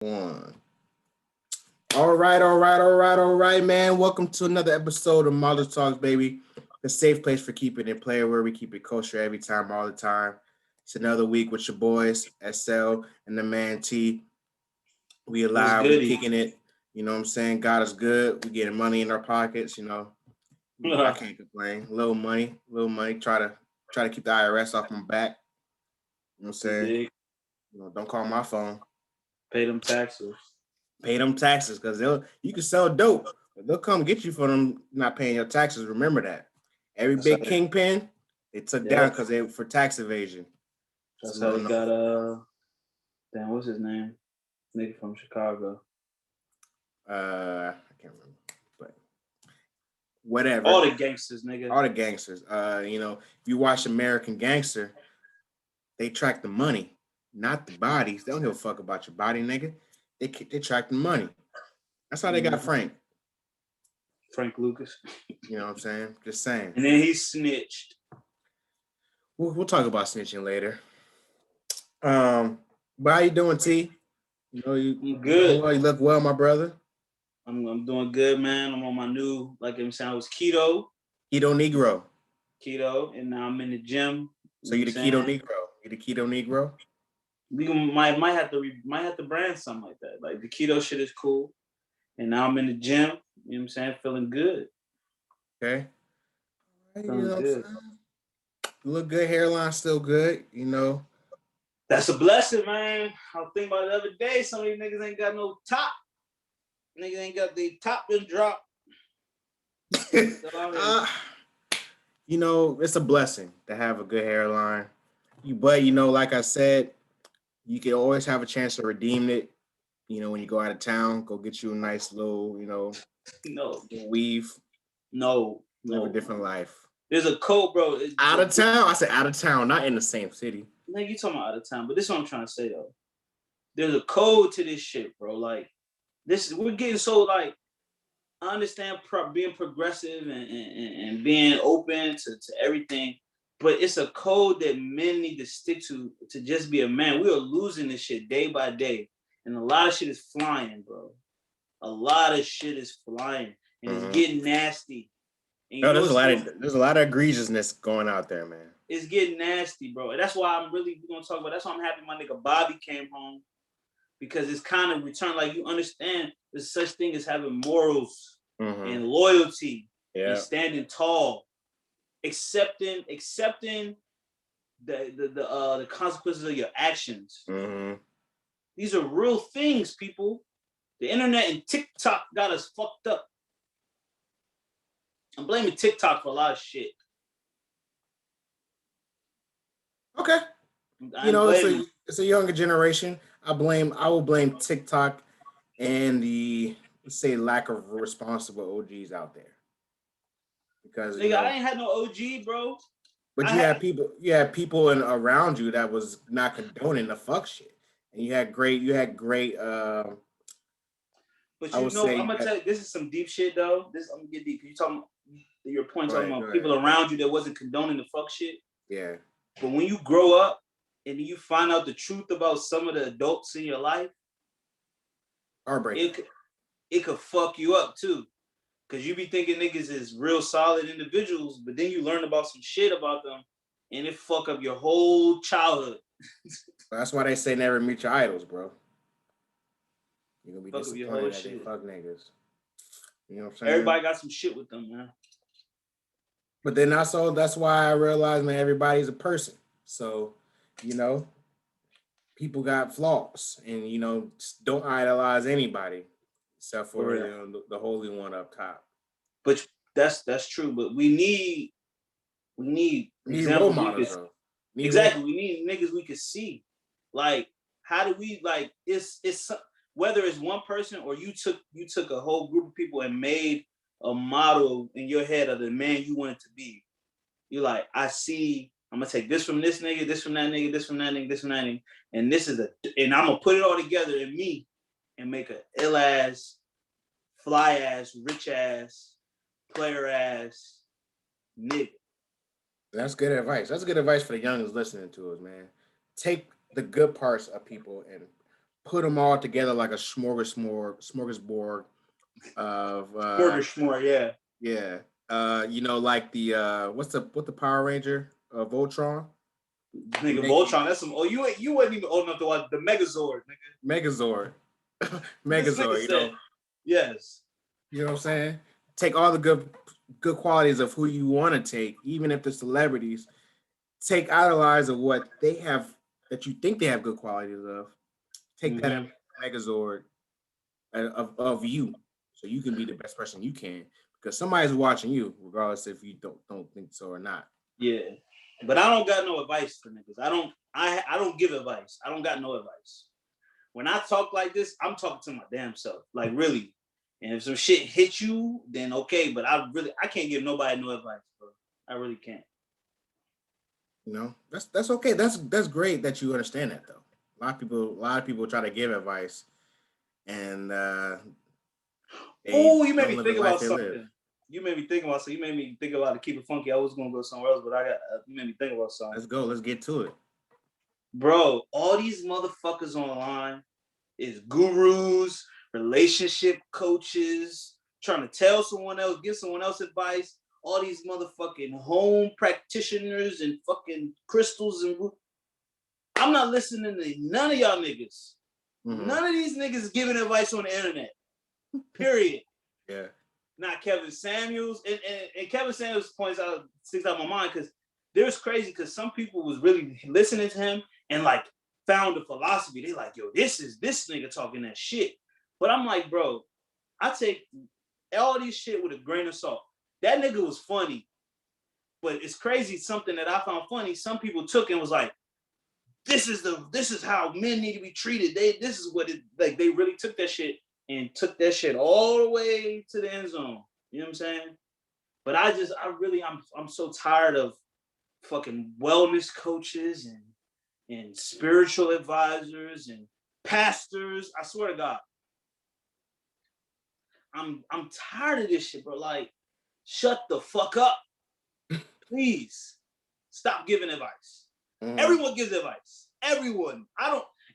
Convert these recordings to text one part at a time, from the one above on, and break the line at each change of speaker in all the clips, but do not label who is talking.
One. All right, man. Welcome to another episode of Mother Talks, baby. The safe place for keeping it player, where we keep it kosher every time, all the time. It's another week with your boys, SL and the man T. We
What's
alive, we
goody?
kicking it. You know what I'm saying? God is good. We getting money in our pockets. I can't complain. Little money. Try to keep the IRS off my back. You know what I'm
You
saying?
dig?
Don't call my phone.
Pay them taxes.
Pay them taxes because you can sell dope, but they'll come get you for them not paying your taxes. Remember that. Every
That's how
big
they,
kingpin they took down
yep.
because they for tax evasion. It's a
That's how
little
they
known
got
fact.
damn, what's his name? Nigga from Chicago.
I can't remember, but whatever.
All the gangsters, nigga.
All the gangsters. If you watch American Gangster, they track the money, not the bodies. They don't give a fuck about your body, nigga. They track the money. That's how they got
Mhm.
Frank.
Frank Lucas.
You know what I'm saying? Just saying.
And then he snitched.
We'll talk about snitching later. But how you doing, T?
I'm
You doing
good.
well. You look well, my brother.
I'm doing good, man. I'm on my new, like I'm saying, I was keto,
Keto Negro.
and now I'm in the gym.
So
You know
you
what
the
I'm
Keto
saying?
Negro. You the Keto Negro.
Might have to brand something like that. Like the keto shit is cool. And now I'm in the gym. You know what I'm saying? Feeling good.
Okay. You know
Feeling
what I'm
good.
saying? You look good. Hairline still good.
That's a blessing, man. I was thinking about it the other day. Some of these niggas ain't got no top. Niggas ain't got the top and drop.
uh, it's a blessing to have a good hairline. But like I said, you can always have a chance to redeem it. When you go out of town, go get you a nice little,
No,
weave,
no,
live a
no.
different life.
There's a code, bro.
Out of town? I said out of town, not in the same city.
Nigga, you talking about out of town, but this is what I'm trying to say though. There's a code to this shit, bro. Like we're getting so like. I understand being progressive and being open to everything, but it's a code that men need to stick to just be a man. We are losing this shit day by day, and a lot of shit is flying, bro. A lot of shit is flying, and it's getting nasty. And
no, there's a lot of egregiousness going out there, man.
It's getting nasty, bro. And that's why I'm really gonna talk about. That's why I'm happy my nigga Bobby came home, because it's kind of returned. Like, you understand there's such thing as having morals and loyalty and standing tall, accepting the consequences of your actions. These are real things, people. The internet and TikTok got us fucked up. I'm blaming TikTok for a lot of shit.
Okay. It's a younger generation. I will blame TikTok and the, let's say, lack of responsible OGs out there. Because
nigga, I ain't had no OG, bro.
But you had people around you that was not condoning the fuck shit. And you had great
but I'm gonna tell you, this is some deep shit though. I'm gonna get deep. You talking your point talking about people around you that wasn't condoning the fuck shit.
Yeah.
But when you grow up and you find out the truth about some of the adults in your life, it could fuck you up too. Cause you be thinking niggas is real solid individuals, but then you learn about some shit about them and it fuck up your whole childhood.
That's why they say never meet your idols, bro. You're gonna be
fuck
disappointed that they fuck niggas. You know what I'm saying?
Everybody got some shit with them, man.
But then also, that's why I realized, man, everybody's a person. So, people got flaws, and don't idolize anybody except for the holy one up top.
But that's true. But we need
role models.
Exactly. We need niggas we could see. Like, how do we like? It's whether it's one person or you took a whole group of people and made a model in your head of the man you wanted to be. You're like, I see. I'm gonna take this from this nigga, this from that nigga, this from that nigga, this from that nigga, and and I'm gonna put it all together in me and make a ill ass, fly ass, rich ass, player ass nigga.
That's good advice. That's good advice for the youngins listening to us, man. Take the good parts of people and put them all together like a smorgasbord of
Burger Schmore, yeah.
yeah. Like the what's the Power Ranger? Voltron.
Nigga, Voltron, that's some. Oh, you wasn't even old enough to watch the Megazord, nigga.
Megazord.
This nigga
Megazord,
said, yes.
You know what I'm saying? Take all the good qualities of who you want to take, even if they're celebrities. Take idolize of what they have that you think they have good qualities of. Take that Megazord of you, so you can be the best person you can. Because somebody's watching you, regardless if you don't think so or not.
Yeah, but I don't got no advice for niggas. I don't give advice. I don't got no advice. When I talk like this, I'm talking to my damn self, like really. And if some shit hit you, then okay. But I can't give nobody no advice, bro. I really can't.
That's okay. That's great that you understand that though. A lot of people try to give advice, and
you made me think about something. You made me think about to keep it funky. I was gonna go somewhere else, but you made me think about something.
Let's go. Let's get to it,
bro. All these motherfuckers online is gurus, relationship coaches, trying to tell someone else, give someone else advice. All these motherfucking home practitioners and fucking crystals and I'm not listening to none of y'all niggas. Mm-hmm. None of these niggas is giving advice on the internet. Period.
Yeah.
Not Kevin Samuels. And Kevin Samuels sticks out my mind because there's crazy because some people was really listening to him and like found the philosophy. They like, yo, this nigga talking that shit. But I'm like, bro, I take all these shit with a grain of salt. That nigga was funny. But it's crazy, something that I found funny, some people took and was like, this is how men need to be treated. This is what it like. They really took that shit and took that shit all the way to the end zone. You know what I'm saying? But I'm so tired of fucking wellness coaches and spiritual advisors and pastors. I swear to God, I'm tired of this shit, bro. Like, shut the fuck up, please. Stop giving advice. Everyone gives advice. Everyone.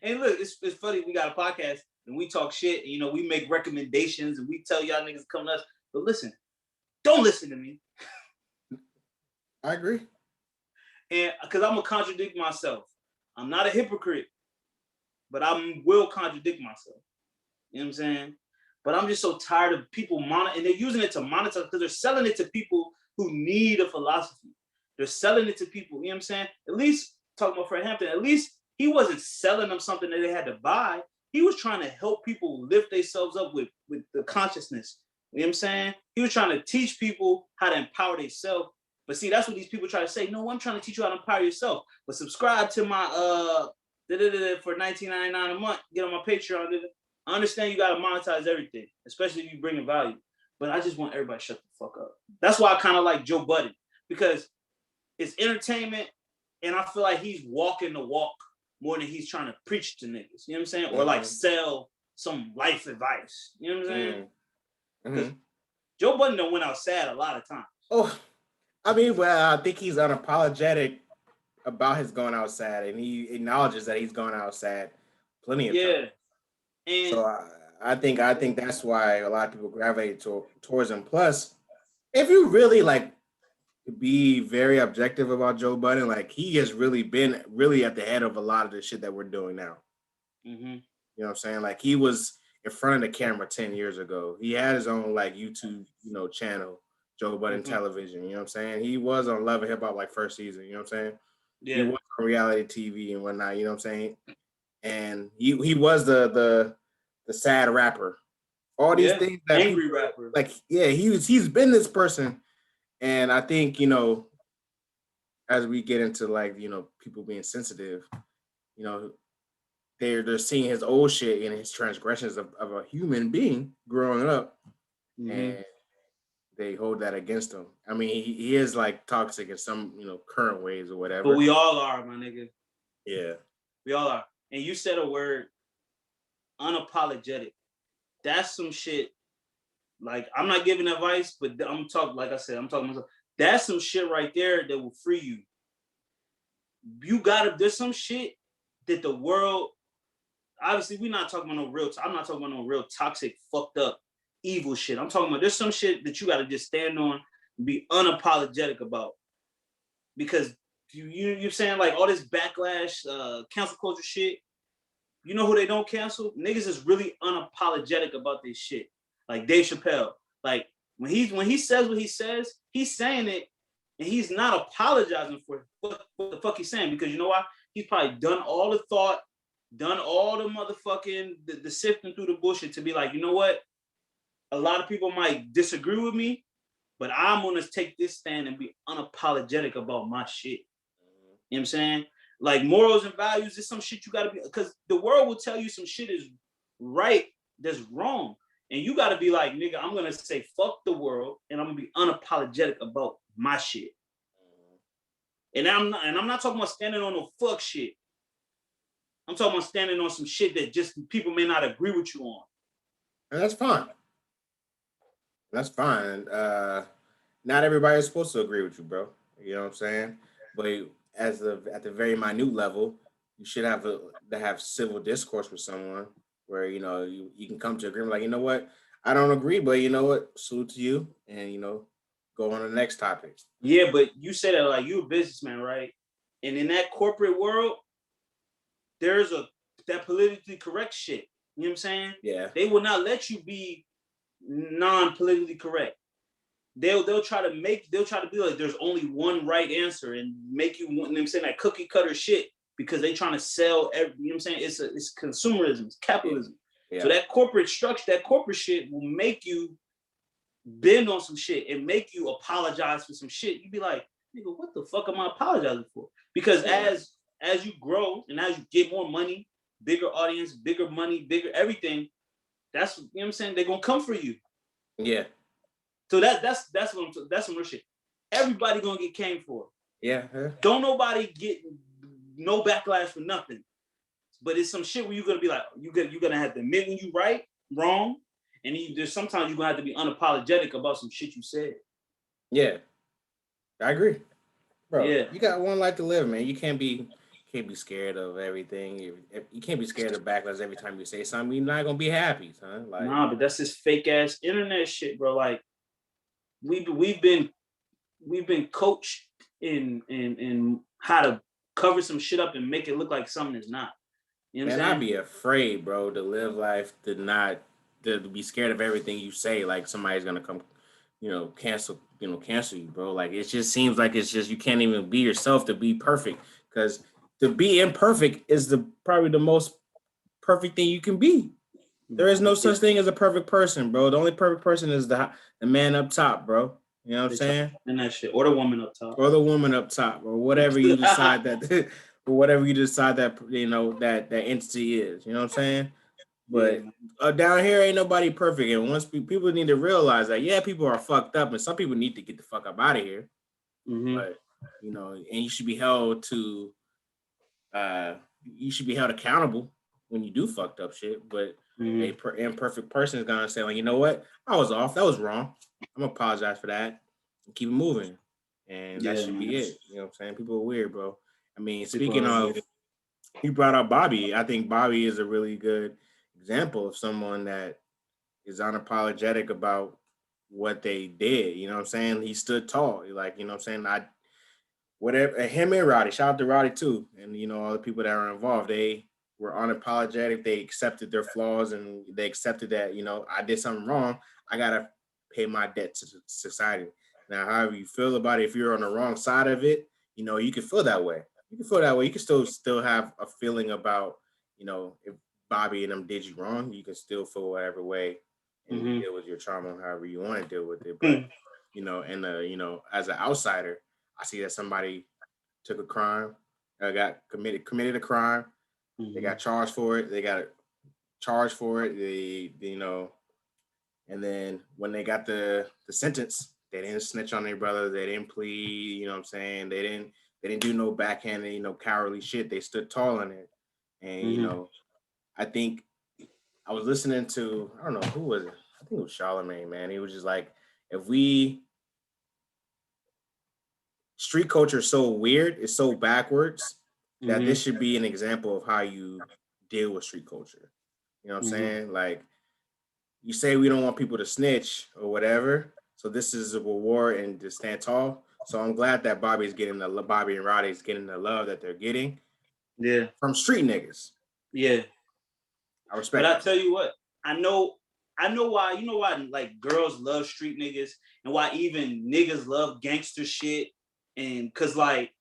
And look, it's funny. We got a podcast and we talk shit. And, we make recommendations and we tell y'all niggas come to us. But listen, don't listen to me.
I agree.
And because I'm gonna contradict myself. I'm not a hypocrite, but I will contradict myself. You know what I'm saying? But I'm just so tired of people and they're using it to monetize because they're selling it to people who need a philosophy. They're selling it to people. You know what I'm saying? At least talking about Fred Hampton. At least he wasn't selling them something that they had to buy. He was trying to help people lift themselves up with the consciousness. You know what I'm saying? He was trying to teach people how to empower themselves. But see, that's what these people try to say. No, I'm trying to teach you how to empower yourself. But subscribe to my for $19.99 a month. Get on my Patreon. I understand you gotta monetize everything, especially if you bring in value. But I just want everybody to shut the fuck up. That's why I kind of like Joe Budden, because it's entertainment, and I feel like he's walking the walk more than he's trying to preach to niggas. You know what I'm saying? Or like sell some life advice. You know what I'm saying? Because Joe Budden done went out sad a lot of times.
Oh, I mean, well, I think he's unapologetic about his going out sad, and he acknowledges that he's gone out sad plenty of times. And so I think that's why a lot of people gravitate towards him. Plus, if you really like be very objective about Joe Budden, like he has really been at the head of a lot of the shit that we're doing now. Mm-hmm. You know what I'm saying? Like he was in front of the camera 10 years ago. He had his own like YouTube, channel, Joe Budden Television. You know what I'm saying? He was on Love and Hip Hop like first season. You know what I'm saying? Yeah. He was on reality TV and whatnot. You know what I'm saying? And he was the sad rapper. All these things that
angry rapper.
Like he's been this person. And I think, as we get into like, people being sensitive, they're seeing his old shit and his transgressions of a human being growing up, and they hold that against him. I mean, he is like toxic in some, current ways or whatever.
But we all are, my nigga.
Yeah.
We all are. And you said a word, unapologetic. That's some shit. Like, I'm not giving advice, but I'm talking myself. That's some shit right there that will free you. There's some shit that the world, obviously we're not talking about no real. I'm not talking about no real toxic, fucked up, evil shit. I'm talking about there's some shit that you got to just stand on and be unapologetic about, because you're saying like all this backlash, cancel culture shit. You know who they don't cancel? Niggas is really unapologetic about this shit. Like Dave Chappelle. Like when he says what he says, he's saying it and he's not apologizing for what the fuck he's saying, because you know why? He's probably done all the thought, done all the motherfucking the sifting through the bullshit to be like, you know what? A lot of people might disagree with me, but I'm gonna take this stand and be unapologetic about my shit. You know what I'm saying? Like morals and values is some shit you gotta be, because the world will tell you some shit is right that's wrong. And you gotta be like, nigga, I'm gonna say fuck the world and I'm gonna be unapologetic about my shit. And I'm not talking about standing on no fuck shit. I'm talking about standing on some shit that just people may not agree with you on.
And that's fine. That's fine. Not everybody is supposed to agree with you, bro. You know what I'm saying? But at the very minute level, you should have to have civil discourse with someone where you can come to agreement. Like, you know what, I don't agree, but you know what, salute to you, and go on to the next topic.
Yeah, but you said that like you're a businessman, right? And in that corporate world, there's that politically correct shit. You know what I'm saying?
Yeah.
They will not let you be non-politically correct. They'll try to be like there's only one right answer and make you want them saying that cookie cutter shit, because they trying to sell every, you know what I'm saying? It's consumerism, it's capitalism. Yeah. So that corporate structure, that corporate shit will make you bend on some shit and make you apologize for some shit. You'd be like, nigga, what the fuck am I apologizing for? Because as you grow and as you get more money, bigger audience, bigger money, bigger everything, that's, you know what I'm saying, they're gonna come for you.
Yeah.
So that's some real shit. Everybody gonna get came for.
Yeah.
Don't nobody get no backlash for nothing. But it's some shit where you're gonna be like, you're gonna have to admit when you right, wrong, and there's sometimes you're gonna have to be unapologetic about some shit you said.
Yeah, I agree, bro.
Yeah,
you got one life to live, man. You can't be scared of everything. You can't be scared of backlash every time you say something. You're not gonna be happy, son. Like,
nah, but that's this fake ass internet shit, bro. Like, we've been coached in how to cover some shit up and make it look like something is not. You know what I'm saying?
I'd be afraid, bro, to live life to be scared of everything you say. Like somebody's gonna come, cancel you, bro. Like it just seems like it's just you can't even be yourself to be perfect, because to be imperfect is probably the most perfect thing you can be. There is no such thing as a perfect person, bro. The only perfect person is the man up top, bro. You know what I'm saying?
And that shit, or the woman up top,
or the woman up top, or whatever you decide that, or whatever you decide that that entity is. You know what I'm saying? But down here ain't nobody perfect, and once people need to realize that, yeah, people are fucked up, and some people need to get the fuck up out of here.
Mm-hmm.
But and you should be held to, accountable when you do fucked up shit. But a imperfect person is gonna say, like, you know what, I was off, that was wrong. I'm gonna apologize for that and keep it moving. And that should be it. You know what I'm saying? People are weird, bro. I mean, speaking of, you brought up Bobby. I think Bobby is a really good example of someone that is unapologetic about what they did. You know what I'm saying? He stood tall. Like, you know what I'm saying? Whatever, him and Roddy, shout out to Roddy too. And, all the people that are involved, they were unapologetic. They accepted their flaws and they accepted that, I did something wrong. I got to pay my debt to society. Now, however you feel about it, if you're on the wrong side of it, you can feel that way. You can still have a feeling about, if Bobby and them did you wrong, you can still feel whatever way and deal with your trauma however you want to deal with it. But, as an outsider, I see that somebody took a crime, committed a crime. They got charged for it. And then when they got the sentence, they didn't snitch on their brother. They didn't plead. You know what I'm saying? They didn't do no backhanded, cowardly shit. They stood tall in it. And I think I was listening to, I don't know who was it. I think it was Charlamagne, man. He was just like, street culture is so weird, it's so backwards, that this should be an example of how you deal with street culture. You know what I'm
Mhm.
saying? Like, you say we don't want people to snitch or whatever. So this is a reward and to stand tall. So I'm glad that Bobby and Roddy's getting the love that they're getting
Yeah,
from street niggas.
yeah.
I
But
respect
I
that.
tell you what, I know why. You know why? Like girls love street niggas, and why even niggas love gangster shit, and cause like,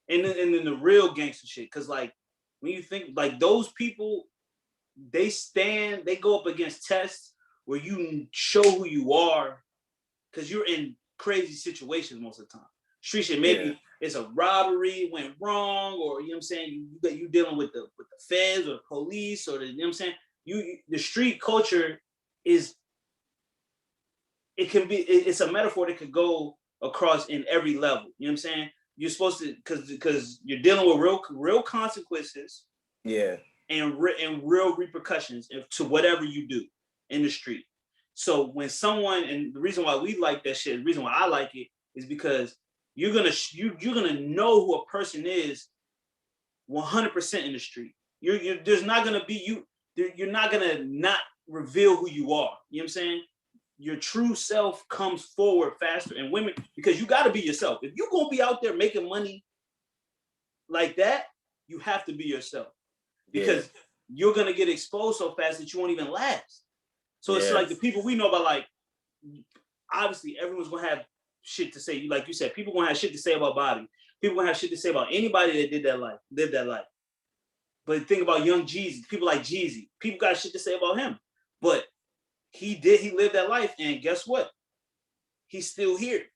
and then the real gangster shit, cause like when you think like those people, they go up against tests where you show who you are, cause you're in crazy situations most of the time. Street shit,
Yeah.
maybe it's a robbery went wrong, or you know what I'm saying, you dealing with the feds or the police, or you know what I'm saying. The street culture is, it's a metaphor that could go across in every level. You know what I'm saying? You're supposed to, because you're dealing with real consequences
Yeah.
and real repercussions to whatever you do in the street. So when someone, and the reason why we like that shit, the reason why I like it is because you're gonna know who a person is 100% in the street. There's not gonna be you're not gonna not reveal who you are. You know what I'm saying? Your true self comes forward faster, and women, because you got to be yourself. If you're gonna be out there making money like that, you have to be yourself, because
Yeah.
you're gonna get exposed so fast that you won't even last. So it's
Yeah.
like the people we know about, like, obviously everyone's gonna have shit to say. Like you said, people gonna have shit to say about Bobby. People gonna have shit to say about anybody that lived that life. But think about Young Jeezy, people like Jeezy. People got shit to say about him. But he lived that life, and guess what? He's still here.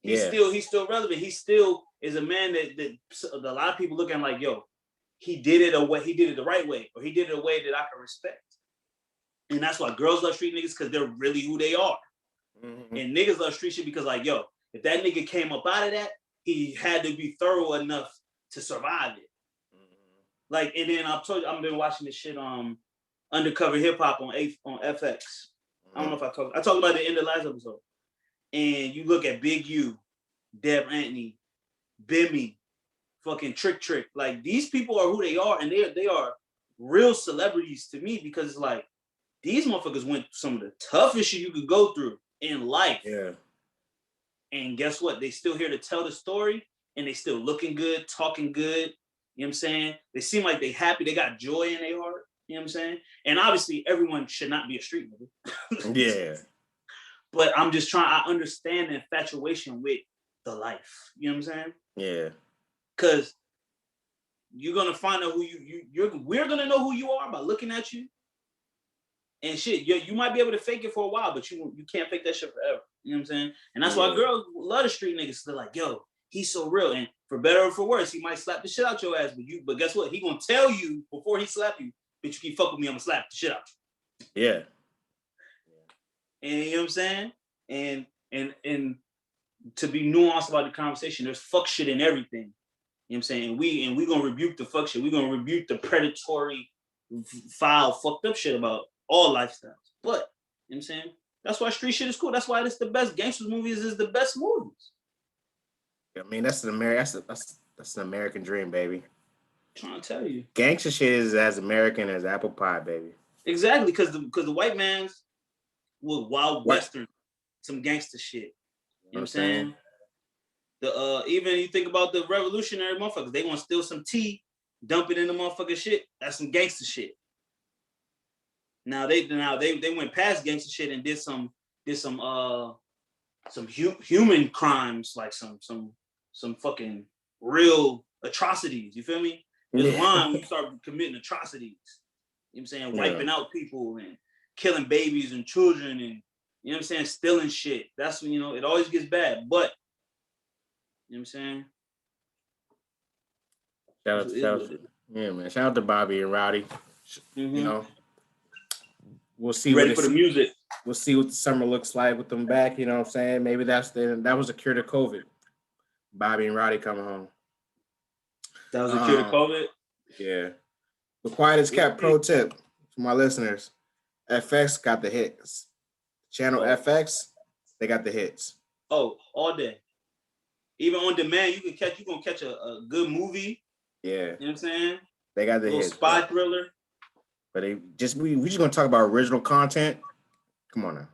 He's
Yeah.
still relevant. He still is a man that a lot of people look at him like, yo, he did it the right way, or he did it a way that I can respect. And that's why girls love street niggas, because they're really who they are.
Mm-hmm.
And niggas love street shit because, like, yo, if that nigga came up out of that, he had to be thorough enough to survive it.
Mm-hmm.
Like, and then I've been watching this shit Undercover Hip Hop on FX. I don't know if I talked about it in the last episode. And you look at Big U, Deb Antony, Bimmy, fucking Trick. Like, these people are who they are, and they are real celebrities to me, because it's like these motherfuckers went through some of the toughest shit you could go through in life.
Yeah.
And guess what? They still here to tell the story, and they still looking good, talking good. You know what I'm saying? They seem like they happy. They got joy in their heart. You know what I'm saying? And obviously, everyone should not be a street nigga.
Yeah.
But I'm just I understand the infatuation with the life. You know what I'm saying?
Yeah.
Because you're gonna find out who we're gonna know who you are by looking at you. And shit, you might be able to fake it for a while, but you can't fake that shit forever. You know what I'm saying? And that's why girls love the street niggas. They're like, yo, he's so real. And for better or for worse, he might slap the shit out your ass, but guess what? He gonna tell you before he slap you, bitch, you keep fucking with me, I'm gonna slap the shit out
you. Yeah.
And you know what I'm saying? And to be nuanced about the conversation, there's fuck shit in everything. You know what I'm saying? And we gonna rebuke the fuck shit. We gonna rebuke the predatory, foul, fucked up shit about all lifestyles. But you know what I'm saying? That's why street shit is cool. That's why it's the best. Gangsters movies is the best movies.
I mean, that's an American dream, baby.
I'm trying to tell you.
Gangster shit is as American as apple pie, baby.
Exactly, because the white man's was wild western, some gangster shit. You know what I'm saying? The even you think about the revolutionary motherfuckers, they want to steal some tea, dump it in the motherfucking shit. That's some gangster shit. Now they went past gangster shit and did some human crimes, like some fucking real atrocities. You feel me? There's a line when you start committing atrocities. You know what I'm saying? Wiping out people and killing babies and children, and you know what I'm saying, stealing shit. That's when, it always gets bad. But you know what I'm saying?
Shout out to Bobby and Roddy.
Mm-hmm.
You know, we'll see.
Ready for the music.
We'll see what the summer looks like with them back. You know what I'm saying? Maybe that was a cure to COVID. Bobby and Roddy coming home.
That was a cure to COVID?
Yeah. The Quiet as Kept pro tip for my listeners. FX got the hits. Channel FX, they got the hits.
Oh, all day. Even on demand, you're gonna catch a good movie.
Yeah.
You know what I'm saying?
They got the
little
hits.
spy thriller.
But we just gonna talk about original content. Come on now.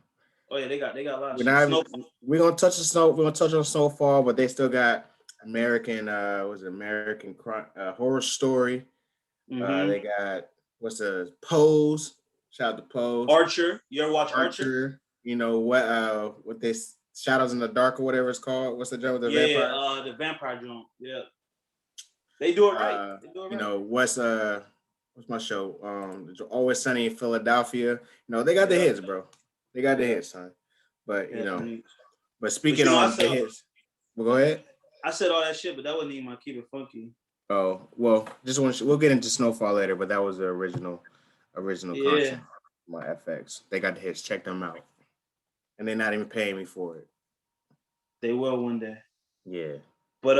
Oh yeah, they got a lot of
we're gonna touch the snow. We're gonna touch on Snowfall, but they still got American American Horror Story. They got what's the Pose. Shout out to Pose.
Archer. You ever watch Archer?
You know what this Shadows in the Dark or whatever it's called. What's the joint with the vampire?
Yeah, the vampire joint. Yeah. They do it right.
You know, what's my show? Always Sunny in Philadelphia. You know, they got the hits, bro. They got the hits, son. But you know, but speaking on the hits, well, go ahead.
I said all that shit, but that wasn't even my Keep It Funky.
Oh, well, we'll get into Snowfall later, but that was the original content. My FX. They got the hits. Check them out. And they're not even paying me for it.
They will one day.
Yeah.
But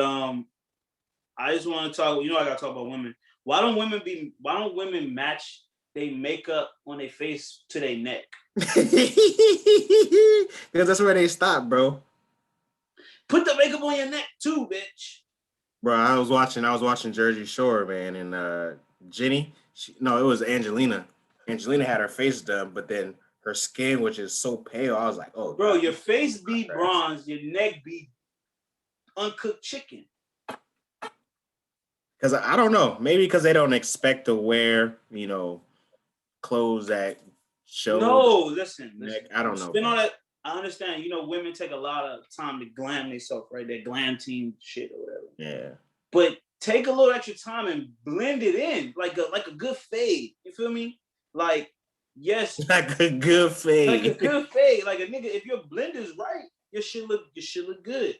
I just want to talk, I gotta talk about women. Why don't women match their makeup on their face to their neck?
Because that's where they stop, bro.
Put the makeup on your neck too, bitch.
Bro, I was watching Jersey Shore, man, and Jenny, it was Angelina. Angelina had her face done, but then her skin, which is so pale, I was like, oh.
Bro, God, your face be bronze, your neck be uncooked chicken.
Because I don't know, maybe because they don't expect to wear, clothes that show.
No, listen.
I don't know.
Spin on that. I understand. Women take a lot of time to glam themselves, right? That glam team shit or whatever.
Yeah.
But take a little extra time and blend it in, like a good fade. You feel me? Like, yes.
Like a good fade.
Like a good fade. Like a nigga, if your blend is right, your shit look good.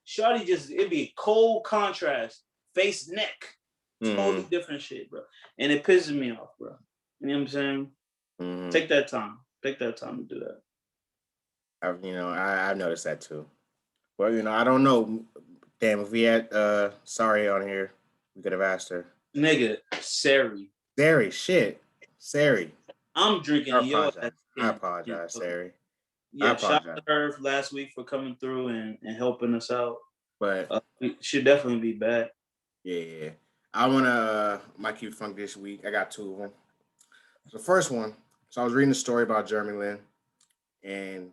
Shawty it'd be a cold contrast. Face, neck. Totally different shit, bro. And it pisses me off, bro. You know what I'm saying? Mm-hmm. Take that time. Take that time to do that.
I've noticed that too. Well, I don't know. Damn, if we had Sari on here, we could have asked her.
Nigga, Sari.
Shit. Sari.
I'm drinking.
I apologize, Sari.
Yeah, shout out to her last week for coming through and helping us out.
But
we should definitely be back.
Yeah. I want to my Keep It Funky this week. I got two of them. So the first one, I was reading a story about Jeremy Lin, and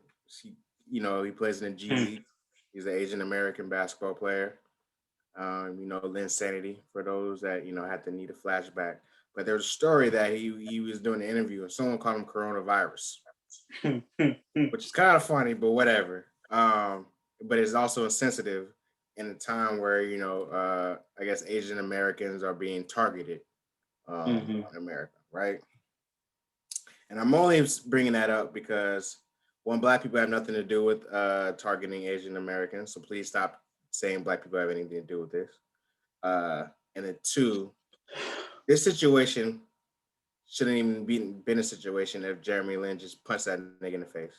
he plays in the G League. He's an Asian American basketball player. Lin Sanity, for those that, had to need a flashback. But there's a story that he was doing an interview and someone called him coronavirus, which is kind of funny, but whatever. But it's also insensitive in a time where, I guess Asian Americans are being targeted in America, right? And I'm only bringing that up because, one, Black people have nothing to do with targeting Asian Americans, so please stop saying Black people have anything to do with this. And then two, this situation shouldn't even been a situation if Jeremy Lin just punched that nigga in the face.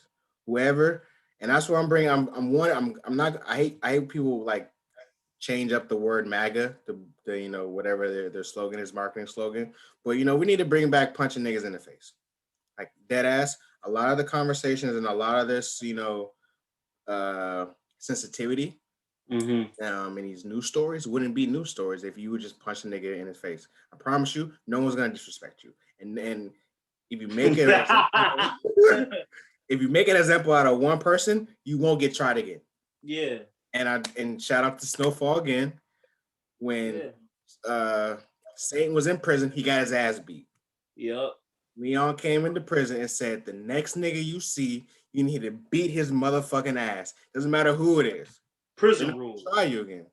Whoever. And that's what I'm bringing. I hate people like change up the word MAGA, the whatever their slogan is, marketing slogan. But we need to bring back punching niggas in the face, like dead ass. A lot of the conversations and a lot of this, sensitivity, in these news stories wouldn't be news stories if you would just punch a nigga in his face. I promise you, no one's gonna disrespect you. And if you make it. If you make an example out of one person, you won't get tried again.
Yeah.
And shout out to Snowfall again. When Satan was in prison, he got his ass beat.
Yep.
Leon came into prison and said, the next nigga you see, you need to beat his motherfucking ass. Doesn't matter who it is.
Prison rules.
Try you again.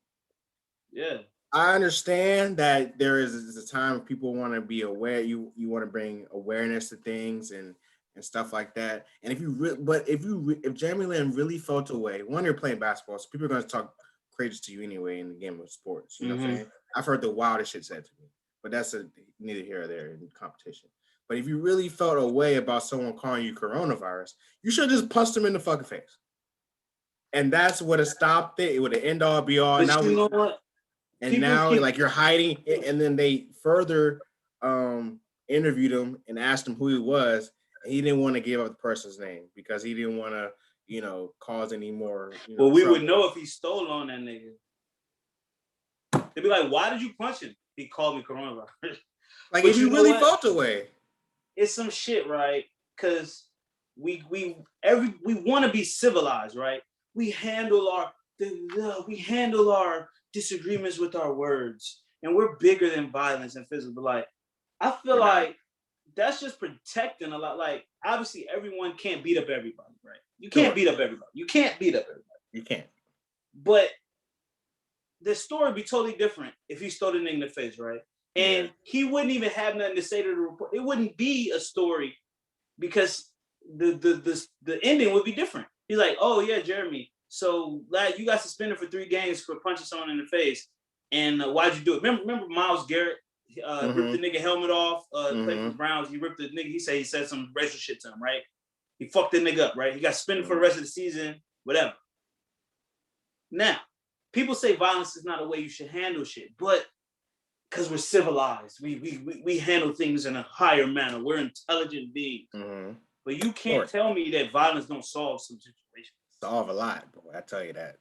Yeah.
I understand that there is a time people want to be aware. You want to bring awareness to things and stuff like that. And if Jeremy Lin really felt away, one, you're playing basketball, so people are going to talk crazy to you anyway in the game of sports. You know what I'm saying? I've heard the wildest shit said to me, but that's neither here or there in competition. But if you really felt away about someone calling you coronavirus, you should have just punched him in the fucking face. And that's what have stopped it. It would have end all be all.
But now you know what?
And now like you're hiding, and then they further interviewed him and asked him who he was. And he didn't want to give up the person's name because he didn't want to, cause any more.
Well, we would know if he stole on that nigga. They'd be like, "Why did you punch him?" He called me coronavirus.
Like,
But
if you
know
really
what?
felt the way.
It's some shit, right? Because we want to be civilized, right? We handle our disagreements with our words, and we're bigger than violence and physical. Like, I feel
We're not.
like that's just protecting a lot. Like, obviously, everyone can't beat up everybody, right? You
Sure.
can't beat up everybody. You can't beat up everybody.
You can't.
But the story would be totally different if he stole the nigga in the face, right? And he wouldn't even have nothing to say to the report. It wouldn't be a story because the ending would be different. He's like, oh yeah, Jeremy. So lad, you got suspended for 3 games for punching someone in the face. And why'd you do it? Remember Myles Garrett ripped the nigga helmet off, played for the Browns. He ripped the nigga, he said some racial shit to him, right? He fucked the nigga up, right? He got suspended for the rest of the season, whatever. Now, people say violence is not a way you should handle shit, but because we're civilized, we handle things in a higher manner. We're intelligent beings. But you can't tell me that violence don't solve some situations.
Solve a lot, boy. I tell you that.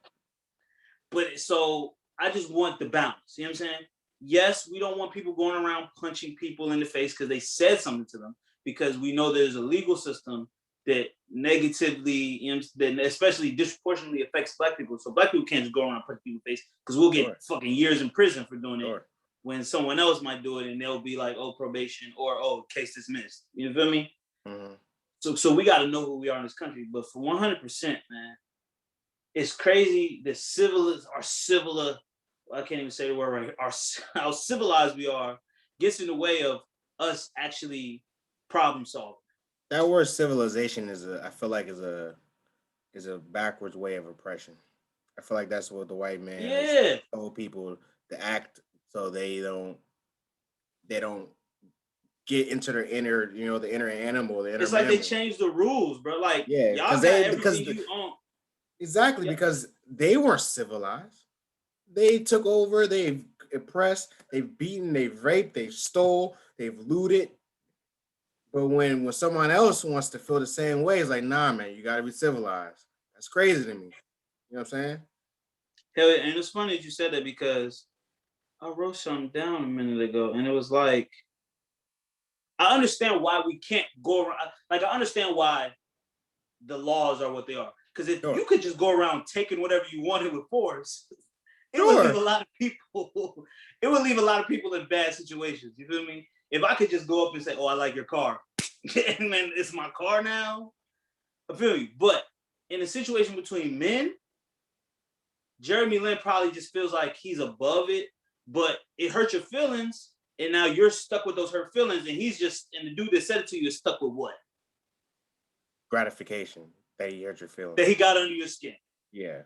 But so I just want the balance. You know what I'm saying? Yes, we don't want people going around punching people in the face because they said something to them, because we know there's a legal system that negatively, you know, that especially disproportionately affects black people. So black people can't just go around punching people in the face because we'll get fucking years in prison for doing it when someone else might do it and they'll be like, oh, probation, or oh, case dismissed. You feel me? So we got to know who we are in this country. But for 100%, man, it's crazy that I can't even say the word right. How civilized we are gets in the way of us actually problem solving.
That word civilization I feel like is a backwards way of oppression. I feel like that's what the white man has told people to act so they don't get into their inner, the inner animal.
It's like they changed the rules, bro. Like, y'all got everything you own.
Exactly, because they weren't civilized. They took over, they've oppressed, they've beaten, they've raped, they've stole, they've looted. But when someone else wants to feel the same way, it's like, nah, man, you gotta be civilized. That's crazy to me. You know what I'm saying?
Hell, and it's funny that you said that, because I wrote something down a minute ago, and it was like, I understand why we can't go around. Like, I understand why the laws are what they are. Because if you could just go around taking whatever you wanted with force, it would leave a lot of people. It would leave a lot of people in bad situations. You feel me? If I could just go up and say, "Oh, I like your car," and then it's my car now. I feel you. But in a situation between men, Jeremy Lin probably just feels like he's above it, but it hurt your feelings, and now you're stuck with those hurt feelings, and the dude that said it to you is stuck with what?
Gratification that he hurt your feelings.
That he got under your skin.
Yeah.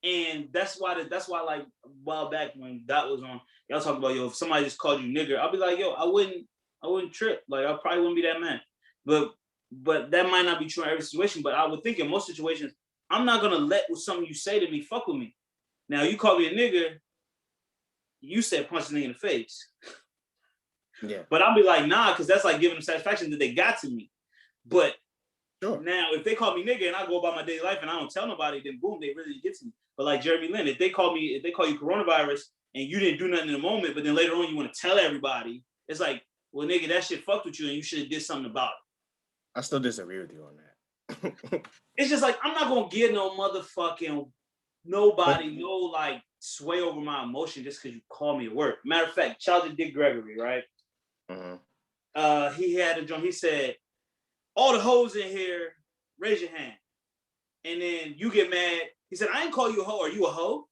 And that's why like a while back when Dot was on, y'all talk about, if somebody just called you nigger, I'll be like, yo, I wouldn't trip. Like, I probably wouldn't be that man. But that might not be true in every situation. But I would think in most situations, I'm not gonna let something you say to me fuck with me. Now, you call me a nigger, you said punch the nigga in the face.
Yeah.
But I'll be like, nah, because that's like giving them satisfaction that they got to me. But now, if they call me nigga and I go about my daily life and I don't tell nobody, then boom, they really get to me. But like Jeremy Lin, if they call you coronavirus and you didn't do nothing in the moment, but then later on you want to tell everybody, it's like, well, nigga, that shit fucked with you and you should have did something about it.
I still disagree with you on that.
It's just like, I'm not gonna give no motherfucking nobody no like sway over my emotion just because you call me a word. Matter of fact, shout out to Dick Gregory, right? He had a joint. He said, all the hoes in here, raise your hand. And then you get mad. He said, I ain't call you a hoe. Are you a hoe?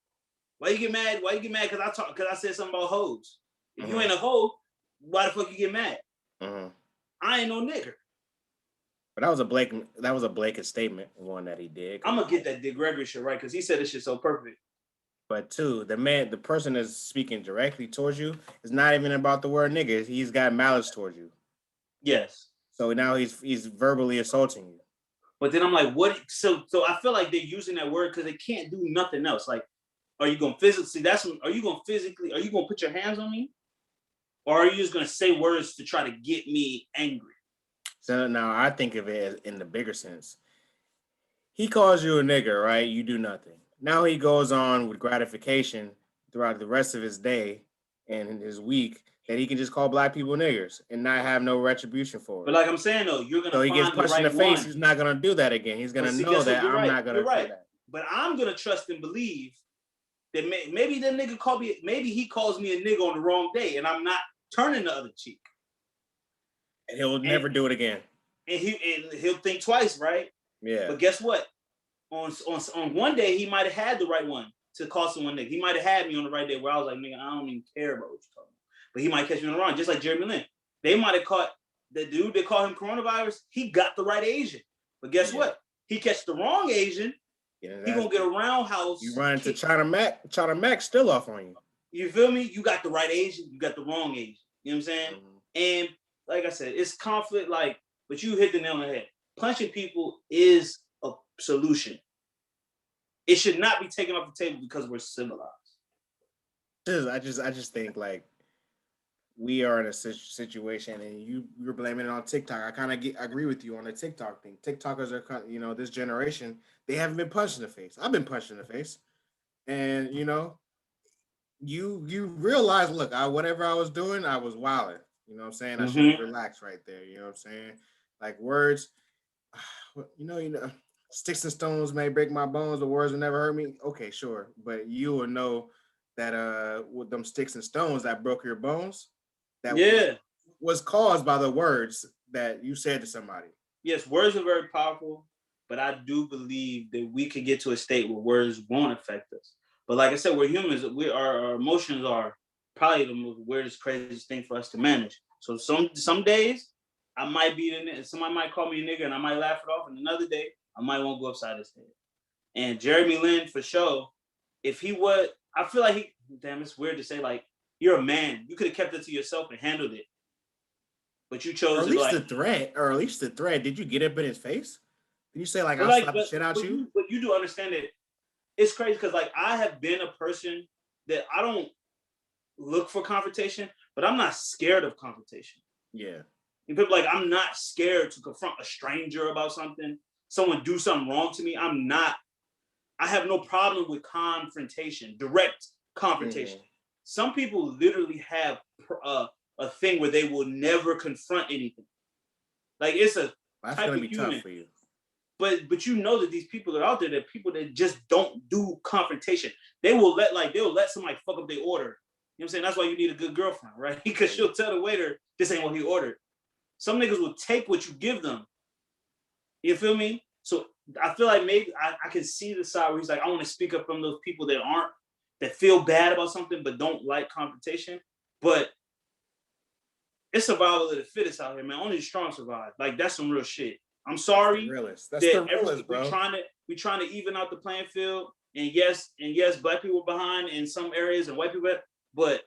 Why you get mad? Why you get mad? Because I said something about hoes. If you ain't a hoe, why the fuck you get mad? I ain't no nigger.
But that was a blanket statement, one that he did.
I'm gonna get that Dick Gregory shit right, because he said this shit so perfect.
But two, the person that's speaking directly towards you is not even about the word nigga. He's got malice towards you.
Yes. So
now he's verbally assaulting you.
But then I'm like, what? So I feel like they're using that word because they can't do nothing else. Like, are you gonna physically? Are you gonna put your hands on me, or are you just gonna say words to try to get me angry?
So now I think of it as in the bigger sense. He calls you a nigger, right? You do nothing. Now he goes on with gratification throughout the rest of his day and his week that he can just call black people niggers and not have no retribution for
But
it.
like I'm saying though, you're
So
gonna
he gets
find the
punched in the
right
face.
one.
He's not gonna do that again. He's gonna
See,
know that
you're
I'm
right.
not gonna
You're right.
do that.
But I'm gonna trust and believe that maybe that nigga called me. Maybe he calls me a nigga on the wrong day, and I'm not turning the other cheek.
And he'll never do it again.
And he'll think twice, right?
Yeah.
But guess what? On one day he might have had the right one to call someone nigga. He might have had me on the right day where I was like, nigga, I don't even care about what you're talking about. But he might catch me on the wrong, just like Jeremy Lin. They might have caught the dude that called him coronavirus. He got the right Asian. But guess what? He catch the wrong Asian.
Yeah,
he gonna get a roundhouse.
You run into China Mac still off on you.
You feel me? You got the right Asian. You got the wrong Asian. You know what I'm saying? And like I said, it's conflict. Like, but you hit the nail on the head. Punching people is a solution. It should not be taken off the table because we're civilized.
I just think like we are in a situation, and you're blaming it on TikTok. I kind of agree with you on the TikTok thing. TikTokers are, this generation, they haven't been punched in the face. I've been punched in the face, and you realize, look, whatever I was doing, I was wilding. You know what I'm saying? I should have relaxed right there. You know what I'm saying? Like words, sticks and stones may break my bones, but words will never hurt me. Okay, sure, but you will know that with them sticks and stones that broke your bones, that was caused by the words that you said to somebody.
Yes, words are very powerful, but I do believe that we can get to a state where words won't affect us. But like I said, we're humans. Our emotions are probably the most weirdest, craziest thing for us to manage. So some days I might somebody might call me a nigga and I might laugh it off, and another day I might want to go upside his head. And Jeremy Lin, for sure, if he would, I feel like it's weird to say, like, you're a man. You could have kept it to yourself and handled it. But you chose
or at least the threat. Did you get up in his face? Did you say, like, I'll slap the shit out you?
But you do understand that it's crazy because, like, I have been a person that I don't look for confrontation, but I'm not scared of confrontation.
Yeah.
People like, I'm not scared to confront a stranger about something. Someone do something wrong to me. I have no problem with confrontation, direct confrontation. Mm-hmm. Some people literally have a thing where they will never confront anything. Like, it's a
that's
type
gonna
of
be
human.
Tough for you.
But you know that these people that are out there, that people that just don't do confrontation. They will let somebody fuck up their order. You know what I'm saying? That's why you need a good girlfriend, right? Because she'll tell the waiter, this ain't what he ordered. Some niggas will take what you give them. You feel me? So I feel like maybe I can see the side where he's like, I want to speak up from those people that feel bad about something but don't like confrontation. But it's survival of the fittest out here, man. Only the strong survive. Like, that's some real shit. I'm sorry.
That's the realest, bro.
We trying to even out the playing field. And yes, black people are behind in some areas and white people, but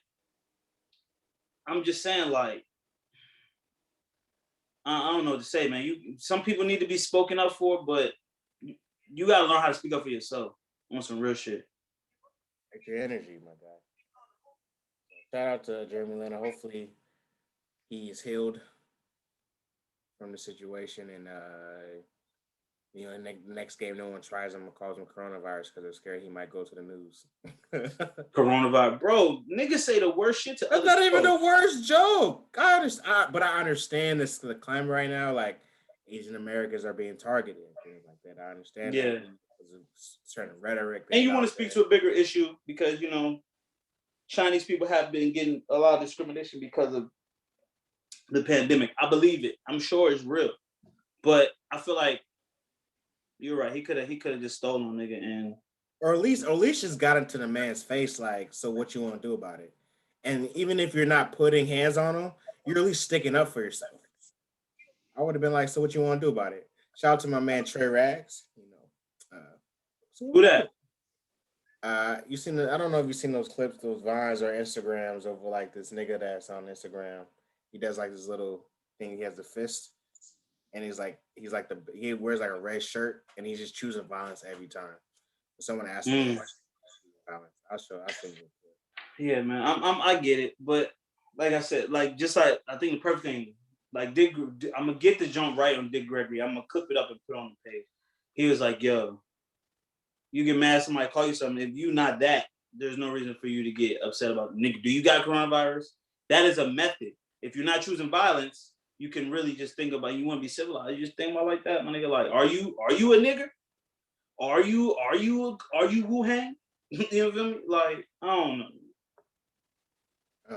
I'm just saying, like, I don't know what to say, man. Some people need to be spoken up for, but you gotta learn how to speak up for yourself on some real shit.
Like your energy, my guy. Shout out to Jeremy Lin. Hopefully he is healed from the situation, and in the next game, no one tries him and calls him coronavirus because they're scared he might go to the news.
Coronavirus, bro. Niggas say the worst shit to
That's not even the worst joke. I understand the climate right now. Like, Asian Americans are being targeted and things like that. I understand.
Yeah.
That because of certain rhetoric.
And you want to speak to a bigger issue because Chinese people have been getting a lot of discrimination because of the pandemic. I believe it. I'm sure it's real, but I feel like you're right. He could have just stolen a nigga, and
or at least just got into the man's face. Like, so what you want to do about it? And even if you're not putting hands on him, you're at least sticking up for yourself. I would have been like, so what you want to do about it? Shout out to my man Trey Rags.
Who that?
You seen? I don't know if you've seen those clips, those vines or Instagrams of like this nigga that's on Instagram. He does like this little thing. He has the fist, and he wears like a red shirt, and he's just choosing violence every time. Someone asked him violence. I'll show you.
Yeah, man, I get it, but like I said, like just like I think the perfect thing, like I'm gonna get the jump right on Dick Gregory. I'm gonna clip it up and put it on the page. He was like, "Yo, you get mad, somebody call you something. If you not that, there's no reason for you to get upset about it. Nigga, do you got coronavirus? That is a method. If you're not choosing violence, you can really just think about, you want to be civilized. You just think about like that, my nigga. Like, are you a nigger? Are you Wuhan? You know what I mean? Like, I don't know.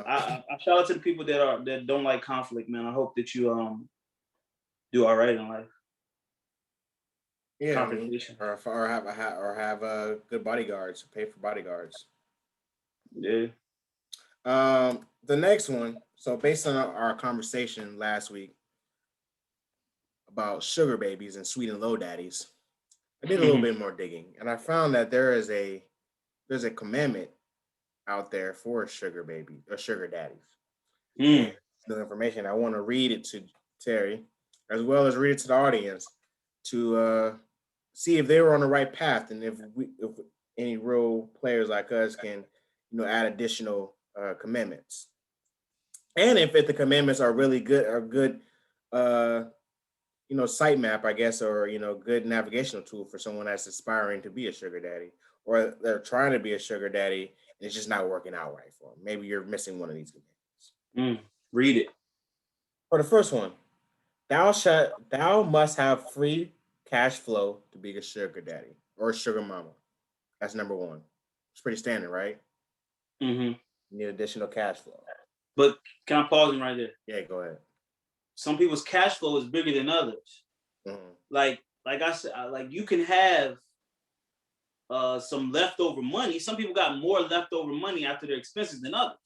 I shout out to the people that don't like conflict, man. I hope that you do all right in life.
Yeah, or have good bodyguards. Pay for bodyguards.
Yeah.
The next one. So based on our conversation last week about sugar babies and sweet and low daddies, I did a little bit more digging, and I found that there's a commandment out there for sugar baby or sugar daddies. The information I want to read it to Terry, as well as read it to the audience, to see if they were on the right path, and if any real players like us can, add additional commandments, and if the commandments are really good, sitemap, I guess, or good navigational tool for someone that's aspiring to be a sugar daddy, or they're trying to be a sugar daddy and it's just not working out right for them. Maybe you're missing one of these commandments.
Read it.
For the first one, thou must have free cash flow to be a sugar daddy or a sugar mama. That's number one. It's pretty standard, right?
Mm-hmm.
You need additional cash flow.
But can I pause him right there?
Yeah, go ahead.
Some people's cash flow is bigger than others. Mm-hmm. Like I said, like you can have some leftover money. Some people got more leftover money after their expenses than others.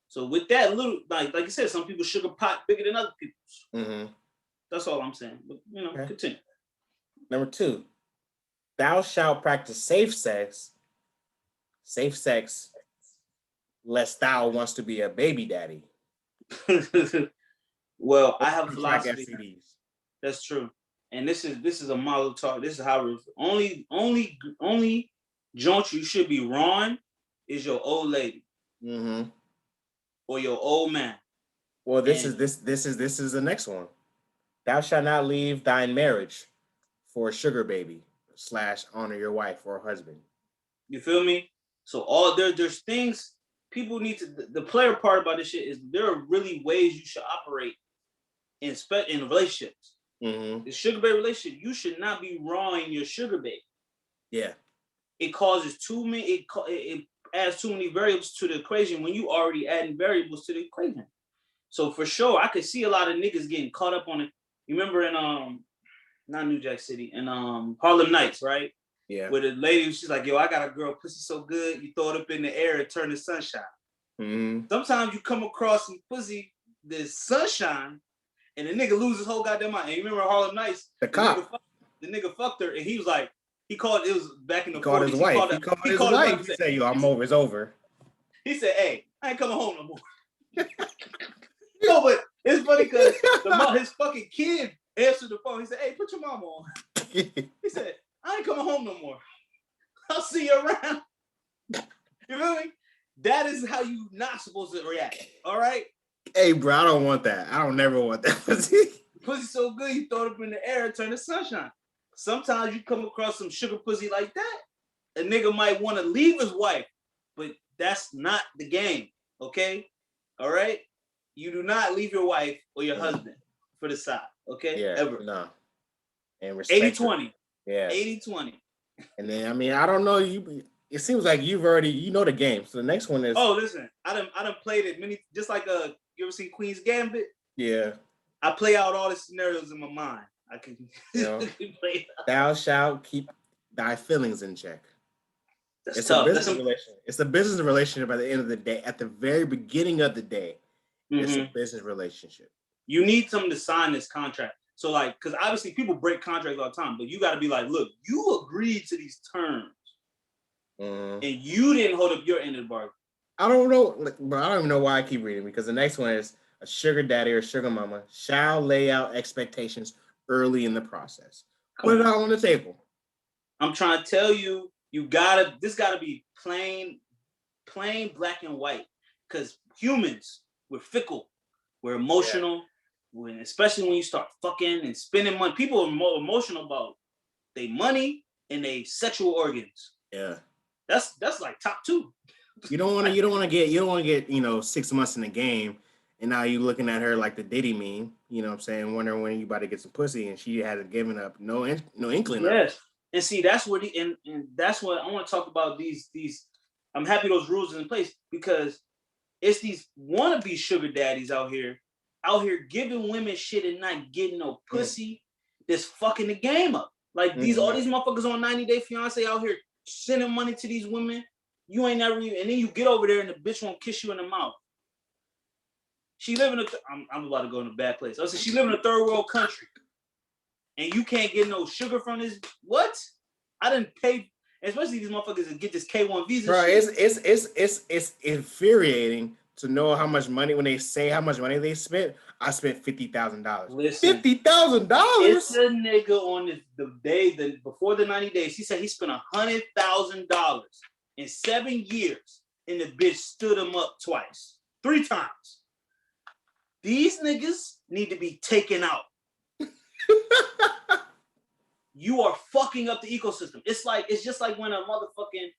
So with that little, like you said, some people's sugar pot bigger than other people's. Mm-hmm. That's all I'm saying. But okay. Continue.
Number two, thou shalt practice safe sex, lest thou wants to be a baby daddy.
Well, I have a philosophy. That's true. And this is a model talk. This is how only joint you should be wrong is your old lady. Mm-hmm. Or your old man.
Well, this is the next one. Thou shalt not leave thine marriage for a sugar baby / honor your wife or husband.
You feel me? So there's things people need to. The player part about this shit is there are really ways you should operate in relationships. Mm-hmm. The sugar baby relationship, you should not be wronging your sugar baby. Yeah. It causes too many. It adds too many variables to the equation when you already adding variables to the equation. So for sure, I could see a lot of niggas getting caught up on it. You remember in not New Jack City, in Harlem Nights, right? Yeah. Where the lady, she's like, yo, I got a girl, pussy so good, you throw it up in the air and turn to sunshine. Mm-hmm. Sometimes you come across some pussy, there's sunshine, and the nigga loses his whole goddamn mind. And you remember Harlem Nights? The nigga fucked her, and he was like, it was back in the 40s. He called his wife. He said, yo, it's over. He said, hey, I ain't coming home no more. No, but it's funny because his fucking kid answered the phone. He said, hey, put your mama on. He said, I ain't coming home no more. I'll see you around. You feel me? That is how you not supposed to react. All right?
Hey, bro, I don't want that. I don't never want that pussy.
Pussy so good, you throw it up in the air and turn to sunshine. Sometimes you come across some sugar pussy like that. A nigga might want to leave his wife, but that's not the game. Okay? All right? You do not leave your wife or your husband for the side. Okay?
Yeah,
ever.
No.
And 80-20.
Yeah.
80-20.
And then, I mean, I don't know. It seems like you've already, the game. So the next one is.
Oh, listen. I done played it many, just like you ever seen Queen's Gambit?
Yeah.
I play out all the scenarios in my mind. I can
play it out. Thou shalt keep thy feelings in check.
It's tough.
It's a business relationship at the end of the day. At the very beginning of the day, it's a business relationship.
You need someone to sign this contract. So, like, because obviously people break contracts all the time, but you got to be like, look, you agreed to these terms, and you didn't hold up your end of the bargain.
I don't know, but I don't even know why I keep reading, because the next one is a sugar daddy or sugar mama shall lay out expectations early in the process. Put it out on the table.
I'm trying to tell you, this gotta be plain black and white, because humans, we're fickle, we're emotional. Yeah. Especially when you start fucking and spending money. People are more emotional about their money and their sexual organs.
Yeah.
That's like top two.
You don't want to get 6 months in the game, and now you looking at her like the Diddy meme. You know what I'm saying? Wondering when you about to get some pussy, and she hasn't given up no inkling of it.
Yes. And see, that's what and that's what I want to talk about. These I'm happy those rules are in place because it's these wannabe sugar daddies out here giving women shit and not getting no pussy. That's fucking the game up. Like all these motherfuckers on 90 Day Fiance out here sending money to these women. You ain't never even, and then you get over there and the bitch won't kiss you in the mouth. She live in I'm about to go in a bad place. I said she live in a third world country, and you can't get no sugar from this. What? I didn't pay, especially these motherfuckers that get this K1 visa.
Bro, it's infuriating to know how much money when they say how much money they spent. I spent $50,000. $50,000.
It's a nigga on the day before the 90 days. He said he spent $100,000 in 7 years, and the bitch stood him up 3 times. These niggas need to be taken out. You are fucking up the ecosystem. It's just like when a fucking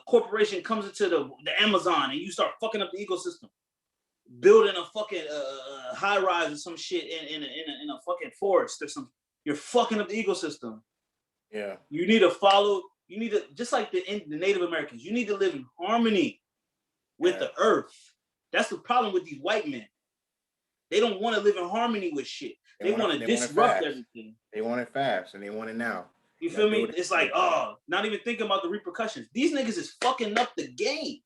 corporation comes into the Amazon and you start fucking up the ecosystem, building a fucking high rise or some shit in a fucking forest or something. You're fucking up the ecosystem.
Yeah.
You need to follow. You need to, just like the Native Americans, you need to live in harmony with the earth. That's the problem with these white men. They don't want to live in harmony with shit. They want to disrupt everything.
They want it fast and they want it now.
You feel me? It's like, not even thinking about the repercussions. These niggas is fucking up the game.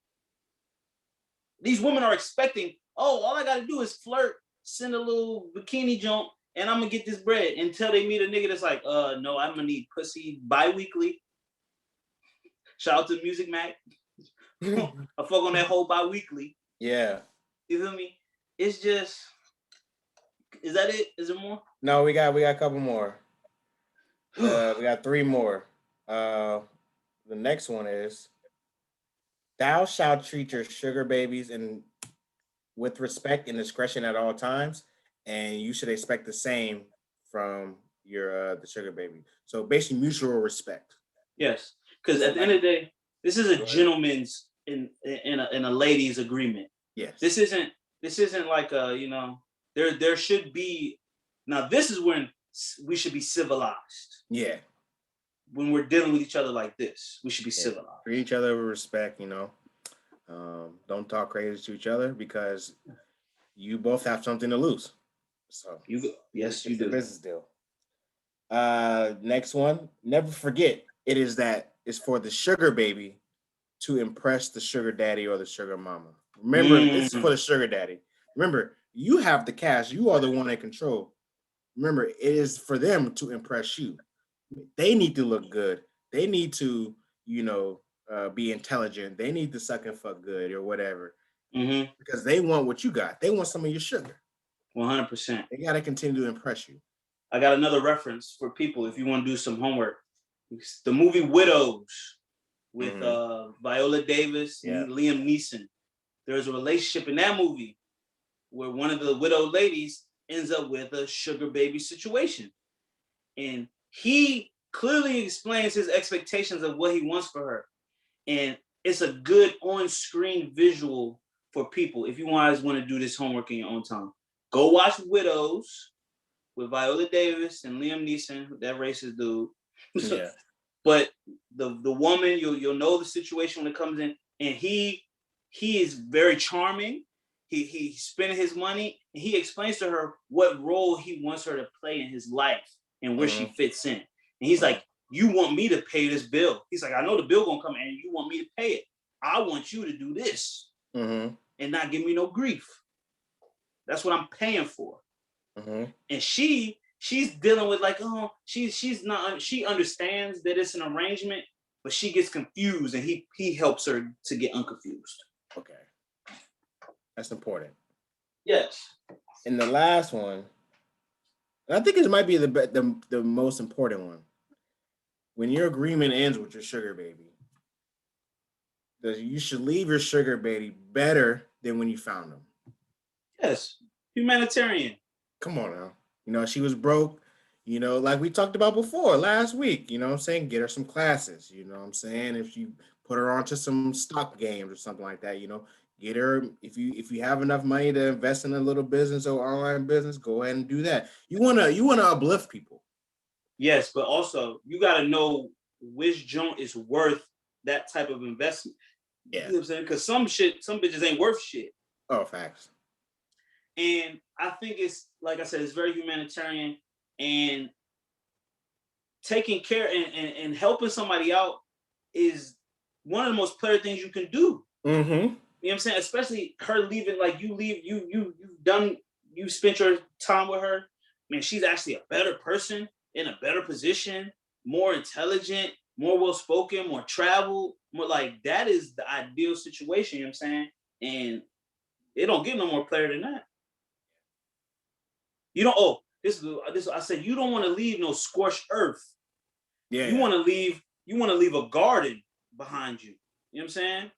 These women are expecting, all I got to do is flirt, send a little bikini jump, and I'm going to get this bread until they meet a nigga that's like, no, I'm going to need pussy bi-weekly. Shout out to Music Mac. I fuck on that whole bi-weekly.
Yeah.
You feel me? It's just, is that it? Is there more?
No, we got a couple more. We got 3 more. The next one is, thou shalt treat your sugar babies with respect and discretion at all times, and you should expect the same from your the sugar baby. So basically, mutual respect.
Yes, because at the end of the day, this is a gentleman's in a lady's agreement.
Yes.
This isn't like there should be, now this is when we should be civilized.
Yeah.
When we're dealing with each other like this, we should be civilized.
Treat each other with respect, don't talk crazy to each other because you both have something to lose. So
yes, you do.
It's a business deal. Next one, never forget it's for the sugar baby to impress the sugar daddy or the sugar mama. Remember, this is for the sugar daddy. Remember, you have the cash. You are the one in control. Remember, it is for them to impress you. They need to look good. They need to, be intelligent. They need to suck and fuck good or whatever.
Mm-hmm.
Because they want what you got. They want some of your sugar.
100%.
They got to continue to impress you.
I got another reference for people if you want to do some homework. It's the movie Widows with Viola Davis and Liam Neeson. There's a relationship in that movie where one of the widowed ladies ends up with a sugar baby situation. And he clearly explains his expectations of what he wants for her. And it's a good on-screen visual for people if you guys want to do this homework in your own time. Go watch Widows with Viola Davis and Liam Neeson, that racist dude.
Yeah.
But the woman, you'll know the situation when it comes in, and he is very charming. He's spending his money, and he explains to her what role he wants her to play in his life and where she fits in. And he's like, you want me to pay this bill. He's like, I know the bill gonna come and you want me to pay it. I want you to do this and not give me no grief. That's what I'm paying for. And she's dealing with like, she understands that it's an arrangement, but she gets confused and he helps her to get unconfused.
Okay. That's important.
Yes.
And the last one, and I think it might be the most important one. When your agreement ends with your sugar baby, you should leave your sugar baby better than when you found them.
Yes. Humanitarian.
Come on now. She was broke, like we talked about before last week, what I'm saying? Get her some classes, what I'm saying? If you put her onto some stock games or something like that. Get her if you have enough money to invest in a little business or online business, go ahead and do that. You wanna uplift people.
Yes, but also you gotta know which joint is worth that type of investment. You
Yeah.
know what I'm saying? Because some bitches ain't worth shit.
Oh, facts.
And I think it's like I said, it's very humanitarian and taking care and helping somebody out is one of the most player things you can do.
Mm-hmm.
You know what I'm saying? Especially her leaving, like you spent your time with her. Man, she's actually a better person in a better position, more intelligent, more well spoken, more traveled, more like that is the ideal situation, you know what I'm saying? And it don't get no more player than that. You don't this I said you don't want to leave no scorched earth.
Yeah.
You want to leave a garden behind you. You know what I'm saying?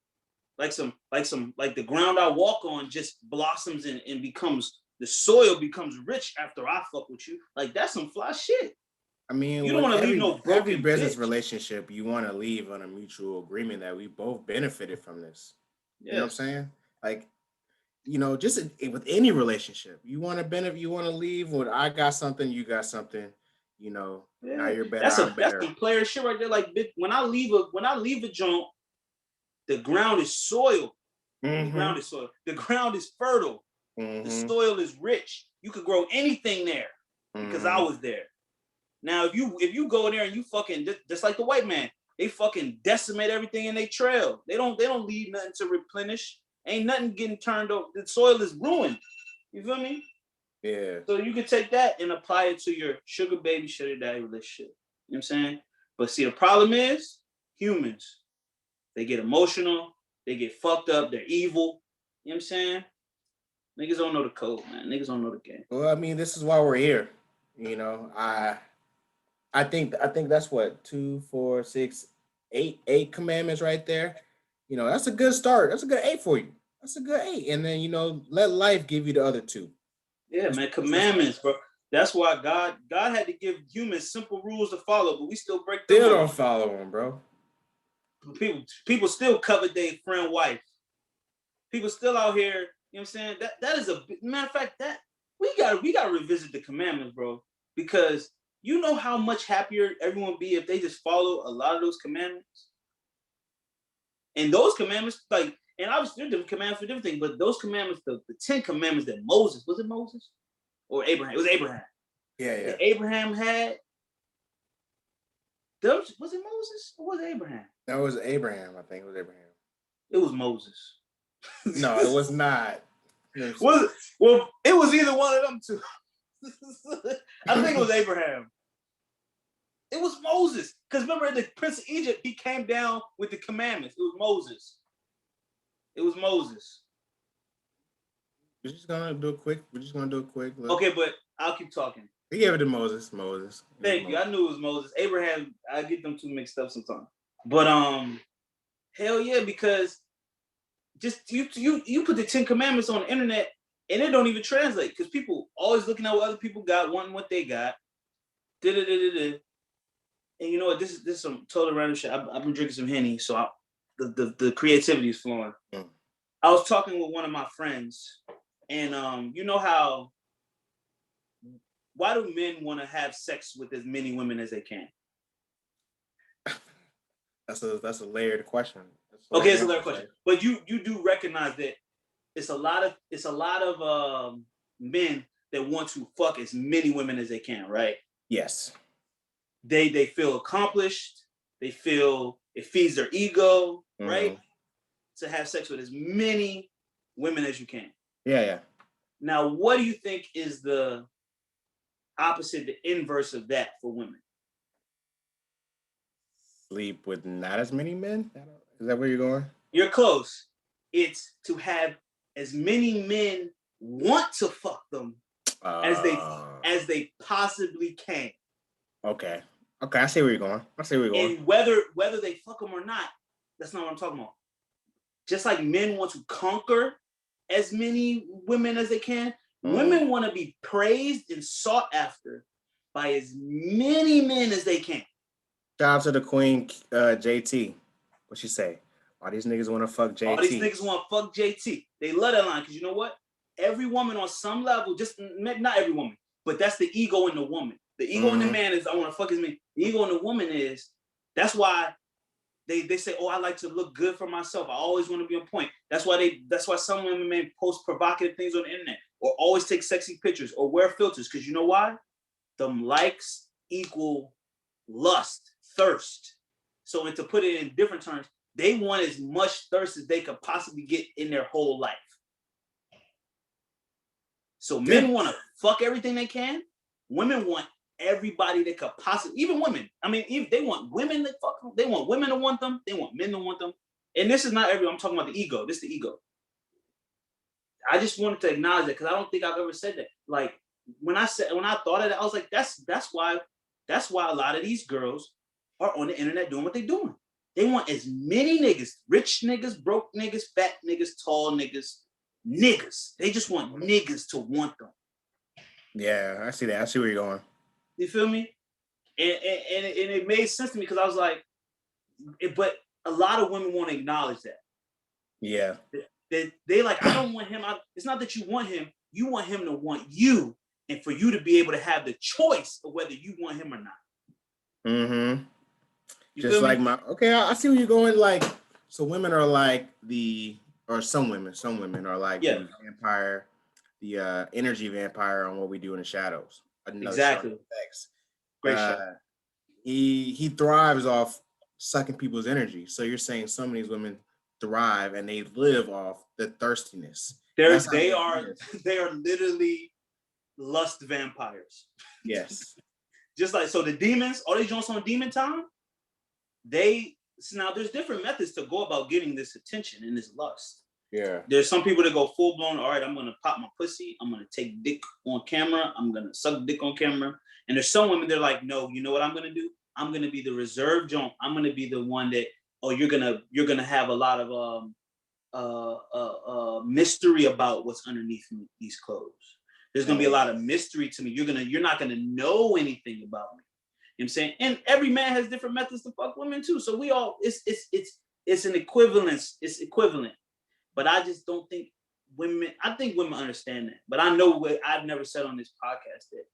Like the ground I walk on just blossoms and becomes the soil becomes rich after I fuck with you. Like that's some fly shit.
I mean,
You don't want to leave no broken
every business
bitch.
relationship, you want to leave on a mutual agreement that we both benefited from this.
Yes.
You know what I'm saying? Like, just with any relationship, you want to benefit, you want to leave with I got something, you got something. Now you're better.
That's
I'm better.
some player shit right there. Like when I leave a joint, the ground is soil.
Mm-hmm.
The ground is soil. The ground is fertile.
Mm-hmm.
The soil is rich. You could grow anything there because I was there. Now, if you go there and you fucking just like the white man, they fucking decimate everything in their trail. They don't leave nothing to replenish. Ain't nothing getting turned over. The soil is ruined. You feel me?
Yeah.
So you can take that and apply it to your sugar baby, sugar daddy relationship. You know what I'm saying? But see, the problem is humans. They get emotional. They get fucked up. They're evil. You know what I'm saying? Niggas don't know the code, man. Niggas don't know the game.
Well, I mean, this is why we're here. I think that's what 2, 4, 6, 8 commandments right there. That's a good start. That's a good 8 for you. That's a good 8, and then let life give you the other 2.
Yeah, man, commandments, bro. That's why God had to give humans simple rules to follow, but we still break them.
Still don't follow them, bro.
People still covet their friend wife. People still out here. You know what I'm saying? That is a matter of fact that we gotta revisit the commandments, bro, because you know how much happier everyone would be if they just follow a lot of those commandments. And those commandments, like, and obviously they're different commandments for different things, but those commandments, the 10 commandments that Moses, was it Moses? Or Abraham? It was Abraham.
Yeah.
That Abraham had. Was it Moses or was it Abraham?
That was Abraham. I think it was Abraham.
It was Moses.
No, it was not.
Well, it was either one of them two. I think it was Abraham. It was Moses. Because remember, the Prince of Egypt, he came down with the commandments. It was Moses. It was Moses.
We're just gonna do a quick. Look.
Okay, but I'll keep talking.
He gave it to Moses.
Thank you. I knew it was Moses. Abraham, I get them two mixed up sometimes. But hell yeah, because just you put the 10 commandments on the internet and it don't even translate because people always looking at what other people got, wanting what they got. And you know what? This is some total random shit. I've been drinking some Henny, so the creativity is flowing. Mm. I was talking with one of my friends, and you know how. Why do men want to have sex with as many women as they can?
That's a layered question.
It's a layered question. But you do recognize that it's a lot of men that want to fuck as many women as they can, right?
Yes.
They feel accomplished. They feel it feeds their ego, right? To have sex with as many women as you can.
Yeah.
Now, what do you think is the opposite, the inverse of that for women?
Sleep with not as many men? Is that where you're going?
You're close. It's to have as many men want to fuck them as they possibly can.
Okay, I see where you're going.
And whether they fuck them or not, that's not what I'm talking about. Just like men want to conquer as many women as they can, women want to be praised and sought after by as many men as they can.
Shout out to the queen, JT. What she say? All these niggas want to fuck JT.
All these niggas want to fuck JT. They love that line because you know what? Every woman on some level, just not every woman, but that's the ego in the woman. The ego in the man is, I want to fuck his man. The ego in the woman is, that's why they say, oh, I like to look good for myself. I always want to be on point. That's why some women may post provocative things on the internet or always take sexy pictures or wear filters. Because you know why? Them likes equal lust, thirst. So and to put it in different terms, they want as much thirst as they could possibly get in their whole life. So men want to fuck everything they can. Women want everybody they could possibly, even women. I mean, even they want women to fuck them. They want women to want them. They want men to want them. And this is not everyone. I'm talking about the ego. This is the ego. I just wanted to acknowledge that because I don't think I've ever said that. Like when I thought of that, I was like, that's why a lot of these girls are on the internet doing what they're doing. They want as many niggas, rich niggas, broke niggas, fat niggas, tall niggas. They just want niggas to want them.
Yeah, I see that. I see where you're going.
You feel me? And it made sense to me because I was like, but a lot of women want to acknowledge that.
Yeah.
They like, I don't want him. It's not that you want him to want you, and for you to be able to have the choice of whether you want him or not.
Mm-hmm. Just like I see where you're going. Like, so women are like some women are like the vampire, the energy vampire on What We Do in the Shadows.
Exactly. Great show.
He thrives off sucking people's energy. So you're saying some of these women thrive and they live off the thirstiness. They are
literally lust vampires.
Yes.
Just like, so the demons, all these joints on Demon Time, now there's different methods to go about getting this attention and this lust.
Yeah.
There's some people that go full blown, all right, I'm going to pop my pussy. I'm going to take dick on camera. I'm going to suck dick on camera. And there's some women, they're like, no, you know what I'm going to do? I'm going to be the reserve joint. I'm going to be the one that, you're going to have a lot of mystery about what's underneath these clothes. There's going to be a lot of mystery to me. You're not going to know anything about me. You know what I'm saying? And every man has different methods to fuck women too. So we all, it's an equivalence. It's equivalent. But I just don't think I think women understand that. But I know what I've never said on this podcast, that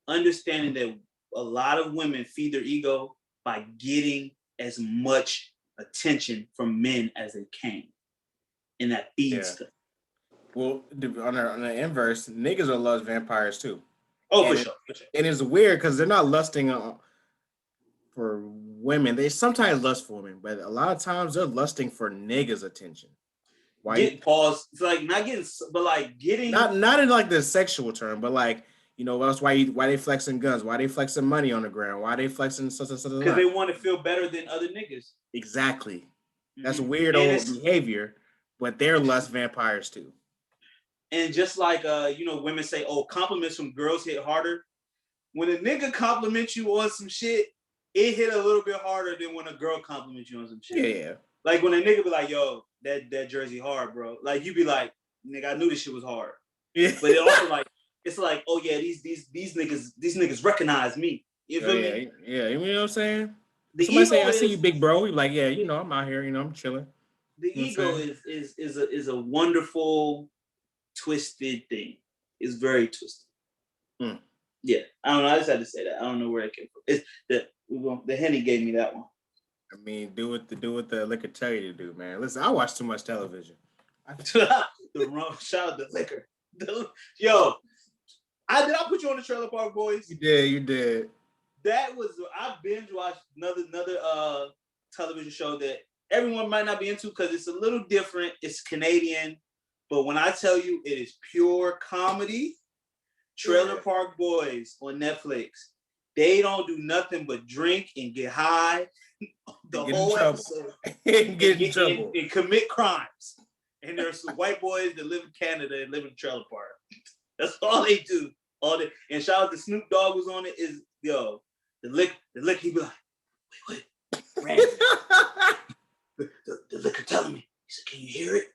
understanding that a lot of women feed their ego by getting as much attention from men as they can. And that feeds them. Well,
on the inverse, niggas are lust vampires too.
Oh, for sure.
And it's weird because they're not lusting for women. They sometimes lust for women, but a lot of times they're lusting for niggas' attention.
Why? Pause. It's like not getting, but like getting.
Not in like the sexual term, but like, you know, that's why they flexing guns, why they flexing money on the ground, why they flexing such.
Because they want to feel better than other niggas.
Exactly. That's weird old behavior, but they're lust vampires too.
And just like women say, oh, compliments from girls hit harder. When a nigga compliments you on some shit, it hit a little bit harder than when a girl compliments you on some shit.
Yeah.
Like when a nigga be like, yo, that jersey hard, bro. Like you be like, nigga, I knew this shit was hard. Yeah. But it also like, it's like, oh yeah, these niggas recognize me. You feel me?
Yeah, you know what I'm saying? Somebody say, I see you, big bro. You like, yeah, you know, I'm out here, you know, I'm chilling.
The ego is a wonderful, twisted thing. It's very twisted. Yeah, I don't know. I just had to say that. I don't know where it came from. It's the Henny gave me that one.
I mean, do what the liquor tell you to do, man. Listen, I watch too much television.
Shout out to liquor. Yo, did I put you on the Trailer Park Boys?
You did.
I binge watched another television show that everyone might not be into because it's a little different. It's Canadian, but when I tell you it is pure comedy, Trailer Park Boys on Netflix. They don't do nothing but drink and get high the whole episode
and get in trouble
and commit crimes. And there's some white boys that live in Canada and live in Trailer Park. That's all they do. And shout out to Snoop Dogg was on it. Is the lick he be like, wait, Randy. the liquor telling me. He said, can you hear it?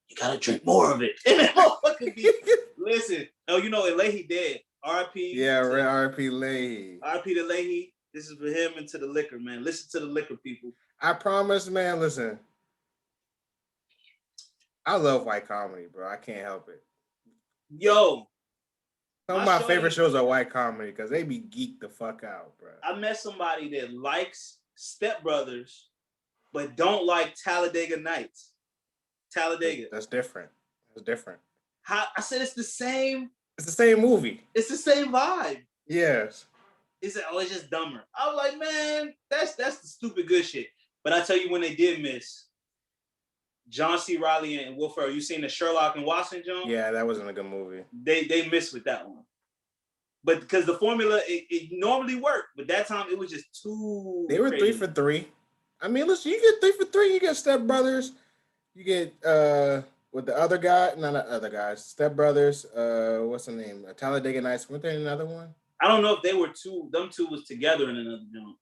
You gotta drink more of it. And that motherfucker be listen. Oh, you know, and Leahy dead. R.I.P.
Yeah, R.I.P. Leahy.
R.I.P. to Leahy. This is for him and to the liquor, man. Listen to the liquor, people.
I promise, man. Listen, I love white comedy, bro. I can't help it.
Yo,
Some of my favorite shows are white comedy because they be geeked the fuck out, bro.
I met somebody that likes Step Brothers, but don't like Talladega Nights. Talladega.
That's different. That's different.
How I said it's the same.
It's the same movie.
It's the same vibe.
Yes.
He said, "Oh, it's just dumber." I was like, "Man, that's the stupid good shit." But I tell you, when they did miss John C. Reilly and Will Ferrell, you seen the Sherlock and Watson, John?
Yeah, that wasn't a good movie.
They missed with that one. But because the formula, it normally worked, but that time it was just too.
They were
crazy.
3 for 3. I mean, listen, you get 3 for 3. You get Step Brothers. You get with the other guy, not the other guys. Step Brothers. What's the name? Talladega Nights. Weren't there another one?
I don't know if they were two. Them two was together in another joint.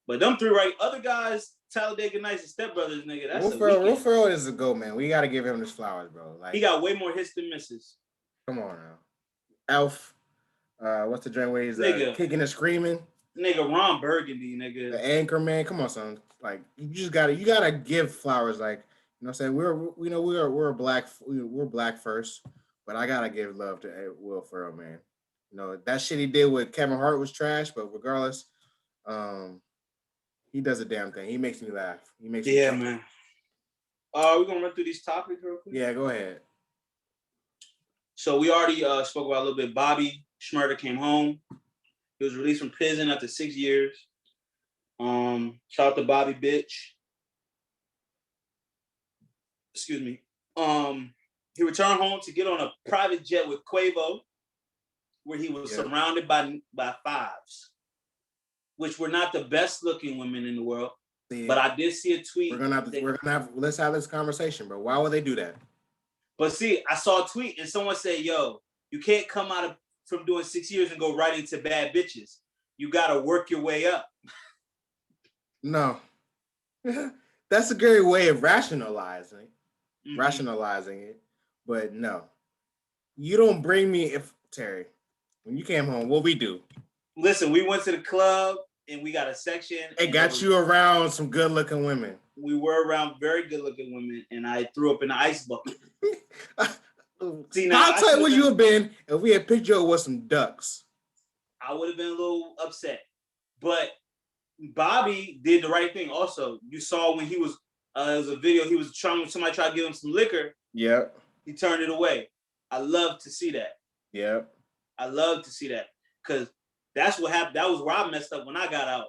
But them three, right? Other guys, Talladega Nights and Step Brothers, nigga. That's
Will Ferrell is a go, man. We got to give him his flowers, bro. Like,
he got way more hits than misses.
Come on now. Elf. What's the joint where he's kicking and screaming?
Nigga, Ron Burgundy, nigga.
The Anchorman. Come on, son. Like, you gotta give flowers. Like, you know what I'm saying? We're black first, but I gotta give love to Will Ferrell, man. You know, that shit he did with Kevin Hart was trash, but regardless, he does a damn thing. He makes me laugh. He makes me laugh.
Man. We're gonna run through these topics real quick.
Yeah, go ahead.
So we already spoke about a little bit. Bobby Shmurda came home. He was released from prison after 6 years. Shout out to Bobby, bitch. Excuse me. He returned home to get on a private jet with Quavo, where he was surrounded by fives, which were not the best looking women in the world. Yeah. But I did see a tweet.
Let's have this conversation, bro. Why would they do that?
But see, I saw a tweet and someone said, "Yo, you can't come from doing 6 years and go right into bad bitches. You gotta work your way up."
No, that's a great way of rationalizing it. But no, you don't bring me Terry. When you came home, what we do?
Listen, we went to the club and we got a section.
It got you around some good-looking women.
We were around very good-looking women, and I threw up in the ice bucket.
See, now I'll tell you what you have been if we had picked you up with some ducks.
I would have been a little upset. But Bobby did the right thing also. You saw when he was, there was a video, somebody tried to give him some liquor.
Yep.
He turned it away. I love to see that.
Yep.
I love to see that. Because that's what happened. That was where I messed up when I got out.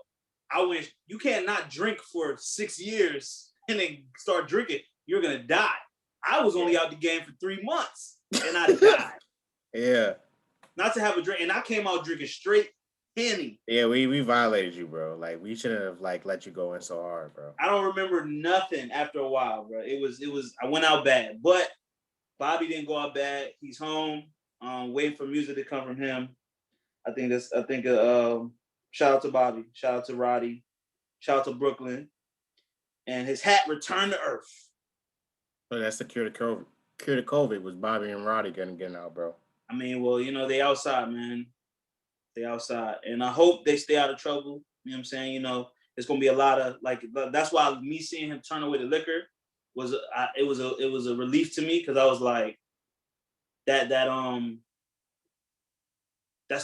I went, you can't not drink for 6 years and then start drinking. You're going to die. I was only out the game for 3 months and I died.
Yeah.
Not to have a drink. And I came out drinking straight Henny.
Yeah, we violated you, bro. Like, we shouldn't have let you go in so hard, bro.
I don't remember nothing after a while, bro. It was I went out bad. But Bobby didn't go out bad. He's home, waiting for music to come from him. Shout out to Bobby, shout out to Roddy, shout out to Brooklyn. And his hat returned to earth.
But that's the cure to COVID was Bobby and Roddy getting out, bro.
I mean, well, they outside, man. They outside. And I hope they stay out of trouble. You know what I'm saying? There's gonna be a lot of that's why me seeing him turn away the liquor was a relief to me, because I was like, that's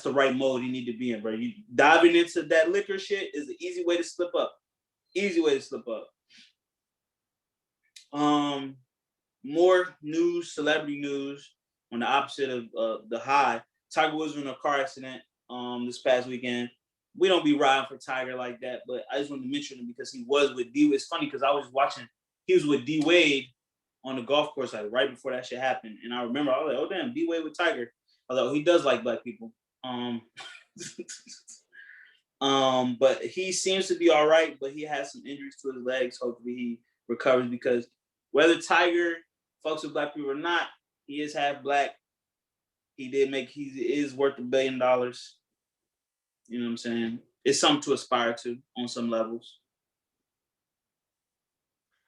the right mode you need to be in, bro. You diving into that liquor shit is an easy way to slip up. Easy way to slip up. More news, celebrity news on the opposite of the high. Tiger Woods was in a car accident this past weekend. We don't be riding for Tiger like that, but I just wanted to mention him because he was with D. It's funny because I was watching. He was with D Wade on the golf course right before that shit happened, and I remember I was like, "Oh damn, D Wade with Tiger." I was like, "Oh, he does like black people." But he seems to be all right, but he has some injuries to his legs. Hopefully he recovers, because whether Tiger fucks with black people or not, he is half black. He is worth $1 billion. You know what I'm saying? It's something to aspire to on some levels.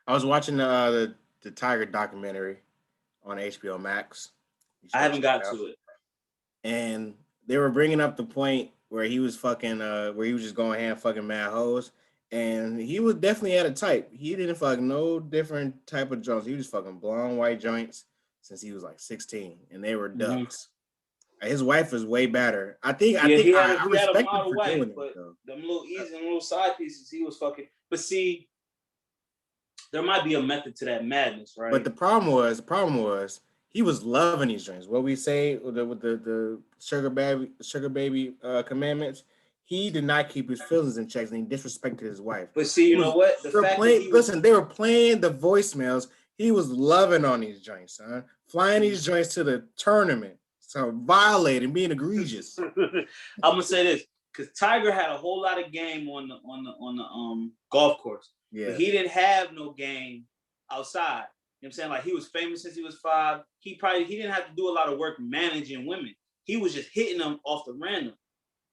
I was watching the Tiger documentary on HBO Max.
I haven't got to it.
And they were bringing up the point where he was fucking, where he was just going hand fucking mad hoes. And he was definitely at a type. He didn't fuck no different type of joints. He was fucking blonde white joints since he was like 16, and they were
Mm-hmm.
ducks. His wife is way better. I think
Yeah, he
I
had a
respect him
model
for
wife,
doing it
but
though.
them little easy and little side pieces, he was fucking. But see, there might be a method to that madness, right?
But the problem was he was loving these joints. What we say with the sugar baby commandments, he did not keep his feelings in check and he disrespected his wife.
But see, you know what? The fact that he
listen, they were playing the voicemails. He was loving on these joints, son. Flying these joints to the tournament. So violating, being egregious.
I'm gonna say this because Tiger had a whole lot of game on the golf course.
Yeah.
But he didn't have no game outside. You know what I'm saying? Like he was famous since he was 5. He didn't have to do a lot of work managing women. He was just hitting them off the random.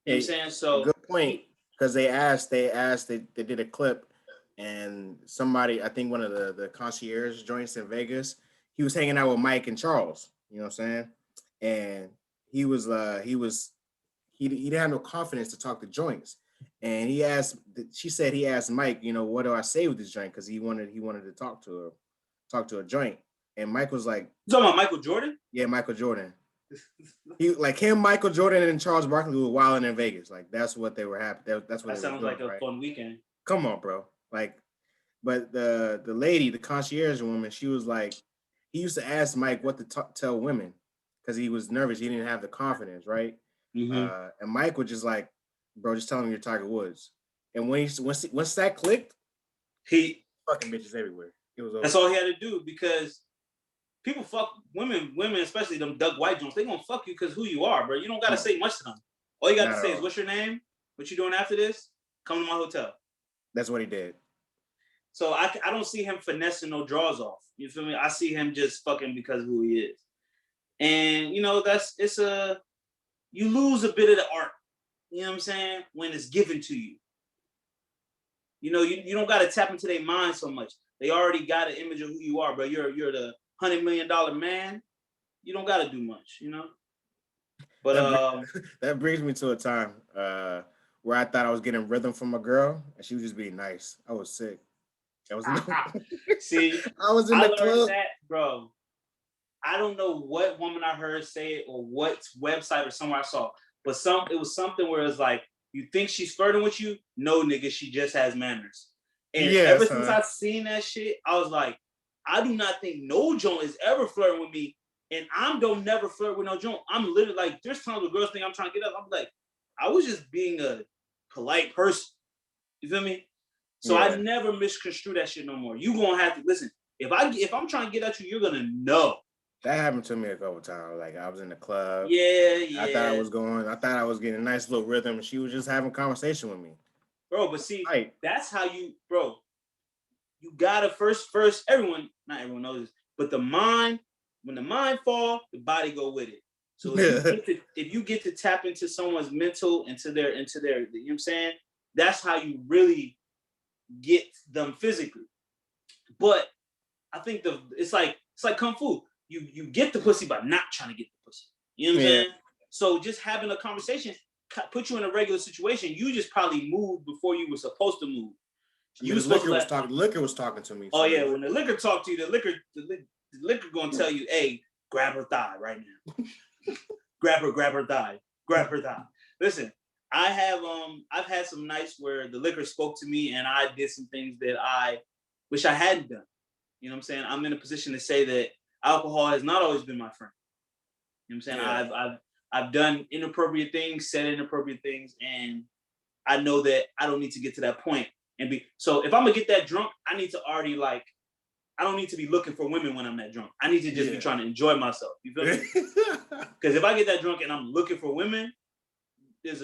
You know what I'm saying? So
good point. Because they did a clip and somebody, I think one of the concierge joints in Vegas, he was hanging out with Mike and Charles. You know what I'm saying? And he didn't have no confidence to talk to joints. And she said he asked Mike, you know, what do I say with this joint? Because he wanted to talk to a joint. And Mike was like,
you talking about Michael Jordan?
Yeah, Michael Jordan. Michael Jordan, and Charles Barkley were wilding in Vegas. Like that's what they were happy. That's what
that sounds
doing,
like a fun weekend.
Come on, bro. Like, but the lady, the concierge woman, she was like, he used to ask Mike what to tell women because he was nervous. He didn't have the confidence, right?
Mm-hmm.
And Mike was just like, bro, just tell him you're Tiger Woods. And once that clicked, he fucking bitches everywhere. It was over.
That's all he had to do because people fuck women, especially them Doug White Jones. They gonna fuck you because who you are, bro. You don't gotta say much to them. All you gotta say is, "What's your name? What you doing after this? Come to my hotel." That's
what he did.
So I don't see him finessing no draws off. You feel me? I see him just fucking because of who he is. And you know you lose a bit of the art. You know what I'm saying? When it's given to you. You know, you don't gotta tap into their mind so much. They already got an image of who you are, bro. You're the $100 million man. You don't gotta do much, you know. But
that brings me to a time where I thought I was getting rhythm from a girl, and she was just being nice. I was sick.
See,
I was in the club,
that, bro. I don't know what woman I heard say it or what website or somewhere I saw, but it was something where it's like, you think she's flirting with you? No, nigga, she just has manners. And ever since I seen that shit, I was like, I do not think no joint is ever flirting with me, and don't never flirt with no joint. I'm literally like, there's times where girls think I'm trying to get up. I'm like, I was just being a polite person. You feel me? So I never misconstrue that shit no more. You gonna have to listen. If I'm trying to get at you, you're gonna know.
That happened to me a couple times. Like I was in the club.
Yeah.
I thought I was getting a nice little rhythm, and she was just having conversation with me.
Bro, but see, that's how you gotta first, everyone, not everyone knows this, but when the mind fall, the body go with it. So if you get to tap into someone's mental, into their, you know what I'm saying? That's how you really get them physically. But I think it's like Kung Fu. You get the pussy by not trying to get the pussy. You know what I'm saying? So just having a conversation put you in a regular situation. You just probably moved before you were supposed to move.
The liquor was talking to me.
Oh yeah, when the liquor talk to you, the liquor gonna tell you, hey, grab her thigh right now. grab her thigh. Listen, I've had some nights where the liquor spoke to me and I did some things that I wish I hadn't done. You know what I'm saying? I'm in a position to say that alcohol has not always been my friend. You know what I'm saying? Yeah. I've done inappropriate things, said inappropriate things, and I know that I don't need to get to that point. So if I'm gonna get that drunk, I need to already I don't need to be looking for women when I'm that drunk. I need to just be trying to enjoy myself. You feel me? Because if I get that drunk and I'm looking for women, there's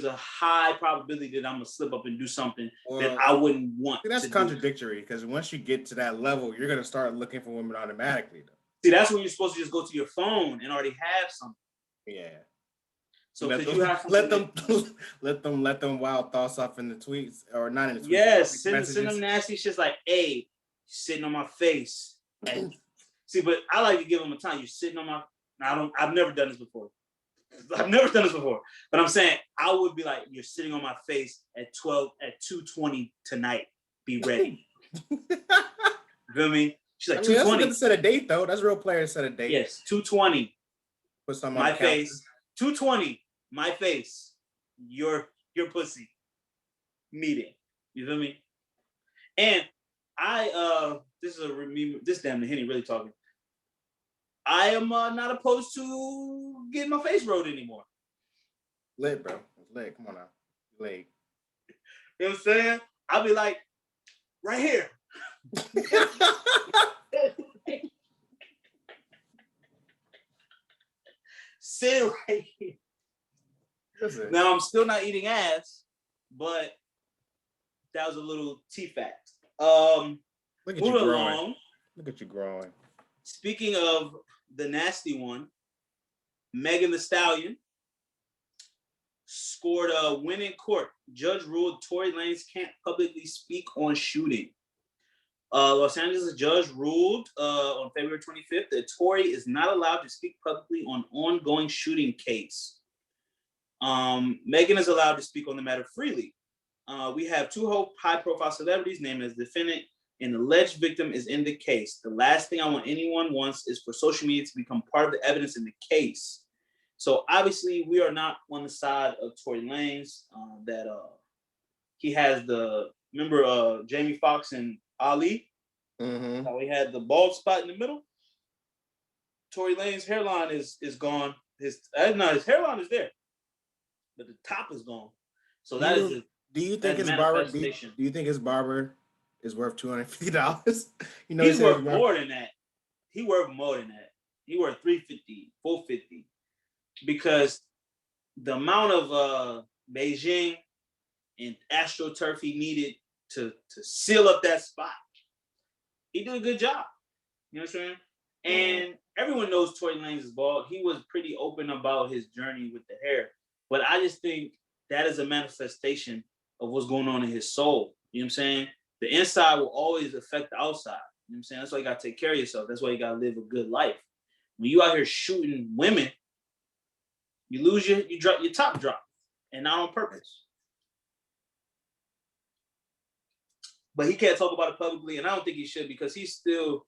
a high probability that I'm gonna slip up and do something that I wouldn't want.
That's contradictory because once you get to that level, you're gonna start looking for women automatically. Though.
See, that's when you're supposed to just go to your phone and already have something.
Yeah.
So
let them wild thoughts off in the tweets or not in the tweets.
Yes, send them nasty shit like, hey, sitting on my face. And see, but I like to give them a time. You're sitting on my. I've never done this before. I've never done this before, but I'm saying I would be like, you're sitting on my face at 2:20 tonight. Be ready. You feel me? She's like, 2:20.
That's good to set a date though. That's real player to set a date.
Yes, 2:20.
Put something
my
on the
face. 2:20. My face. Your pussy. Meeting. You feel me? And this is damn the Henny really talking. I am not opposed to getting my face rolled anymore.
Lit, bro. It's lit. Come on now. Lit.
You know what I'm saying? I'll be like, right here. Sit right here. Listen. Now I'm still not eating ass, but that was a little T-fact.
Look at you growing. Look at you growing.
Speaking of the nasty one, Megan Thee Stallion scored a win in court. Judge ruled Tory Lanez can't publicly speak on shooting. Los Angeles judge ruled on February 25th that Tory is not allowed to speak publicly on ongoing shooting case. Megan is allowed to speak on the matter freely. We have two high-profile celebrities named as defendant. An alleged victim is in the case. The last thing I want anyone wants is for social media to become part of the evidence in the case. So obviously we are not on the side of Tory Lanez. That he has remember Jamie Foxx and Ali?
Mm-hmm.
How he had the bald spot in the middle. Tory Lanez's hairline is gone. His hairline is there, but the top is gone. So
do you think his barber? Do you think his barber is worth $250? You know,
he's worth more than that. He worth more than that. He worth $350, $450, because the amount of Beijing and AstroTurf he needed to seal up that spot, he did a good job. You know what I'm saying? And everyone knows Tory Lanez is bald. He was pretty open about his journey with the hair, but I just think that is a manifestation of what's going on in his soul. You know what I'm saying? The inside will always affect the outside. You know what I'm saying? That's why you got to take care of yourself. That's why you got to live a good life. When you out here shooting women, you lose your top drop, and not on purpose. But he can't talk about it publicly, and I don't think he should, because he still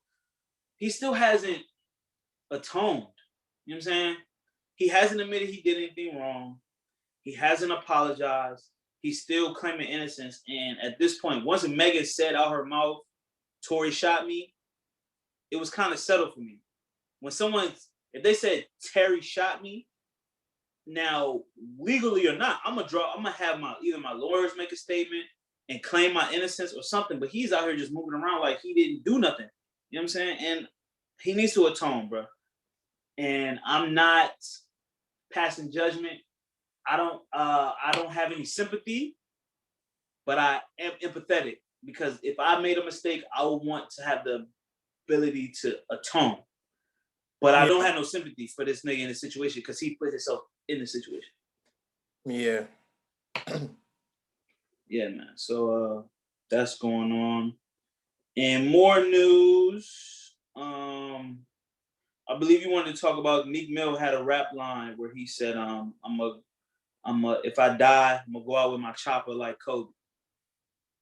hasn't atoned. You know what I'm saying? He hasn't admitted he did anything wrong. He hasn't apologized. He's still claiming innocence. And at this point, once Megan said out her mouth, Tory shot me, it was kind of settled for me. When if they said Terry shot me, now legally or not, I'm gonna have either my lawyers make a statement and claim my innocence or something. But he's out here just moving around like he didn't do nothing. You know what I'm saying? And he needs to atone, bro. And I'm not passing judgment. I don't have any sympathy, but I am empathetic, because if I made a mistake, I would want to have the ability to atone. But I don't have no sympathy for this nigga in this situation, because he put himself in the situation.
Yeah.
Yeah, man. So that's going on. And more news. I believe you wanted to talk about Meek Mill had a rap line where he said, if I die, I'm gonna go out with my chopper like Kobe.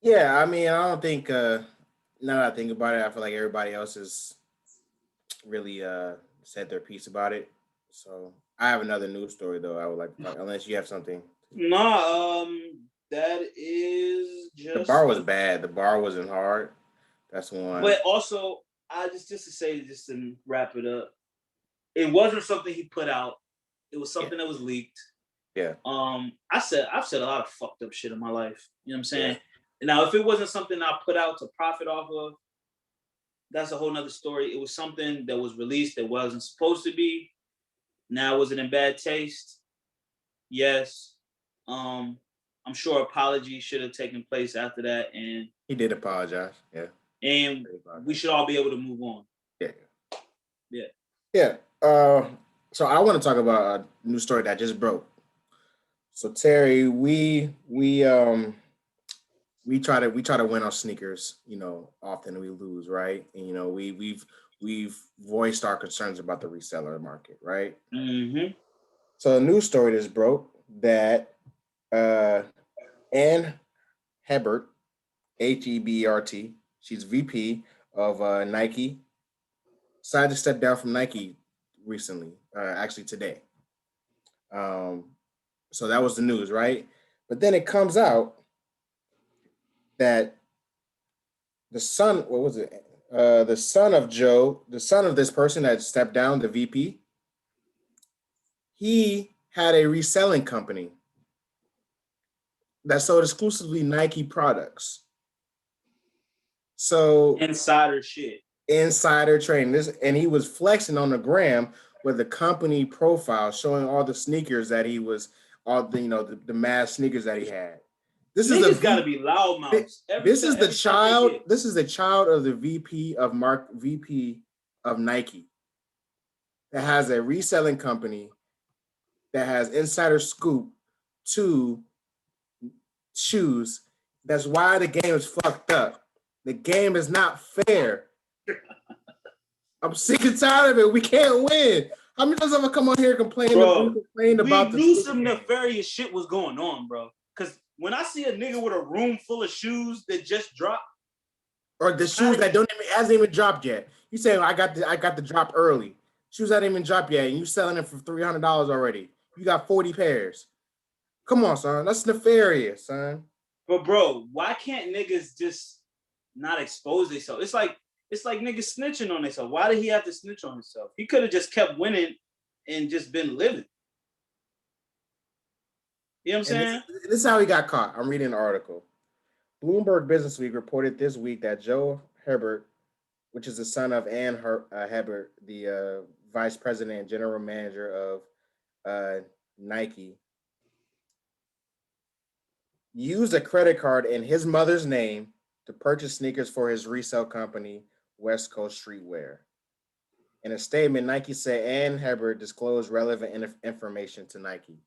Yeah, I mean, I don't think now that I think about it, I feel like everybody else has really said their piece about it. So I have another news story though. I would like to talk, unless you have something.
Nah, that is just
the bar was bad. The bar wasn't hard. That's one.
But also, just to wrap it up, it wasn't something he put out. It was something that was leaked.
Yeah.
I've said a lot of fucked up shit in my life. You know what I'm saying? Yeah. Now, if it wasn't something I put out to profit off of, that's a whole nother story. It was something that was released that wasn't supposed to be. Now, was it in bad taste? Yes. I'm sure apology should have taken place after that, and
he did apologize. Yeah.
And we should all be able to move on.
Yeah. So I want to talk about a new story that just broke. So Terry, we try to win on sneakers. You know, often we lose, right? And you know, we've voiced our concerns about the reseller market, right?
Mm-hmm.
So a news story just broke that Ann Hebert, Hebert, she's VP of Nike, decided to step down from Nike recently, actually today. Um, so that was the news, right? But then it comes out that the son, what was it? The son of Joe, the son of this person that stepped down, the VP, he had a reselling company that sold exclusively Nike products. So
Insider shit.
insider trading this, and he was flexing on the gram with the company profile showing all the sneakers that he was, all the the mad sneakers that he had. This is
Niggas gotta
the
be loudmouths.
this is the child. This is the child of the VP of Nike that has a reselling company that has insider scoop to shoes. That's why the game is fucked up. The game is not fair. I'm sick and tired of it. We can't win. How many times have I come on here and complain about
we knew some nefarious shit was going on, bro. Because when I see a nigga with a room full of shoes that just dropped,
or the shoes that hasn't even dropped yet, you say I got the drop early. Shoes that didn't even drop yet, and you selling it for $300 already. You got 40 pairs. Come on, son. That's nefarious, son.
But bro, why can't niggas just not expose themselves? It's like niggas snitching on themselves. Why did he have to snitch on himself? He could have just kept winning and just been living. You know what I'm saying?
This is how he got caught. I'm reading an article. Bloomberg Businessweek reported this week that Joe Hebert, which is the son of Ann Hebert, the vice president and general manager of Nike, used a credit card in his mother's name to purchase sneakers for his resale company, West Coast Streetwear. In a statement, Nike said Ann Hebert disclosed relevant information to Nike.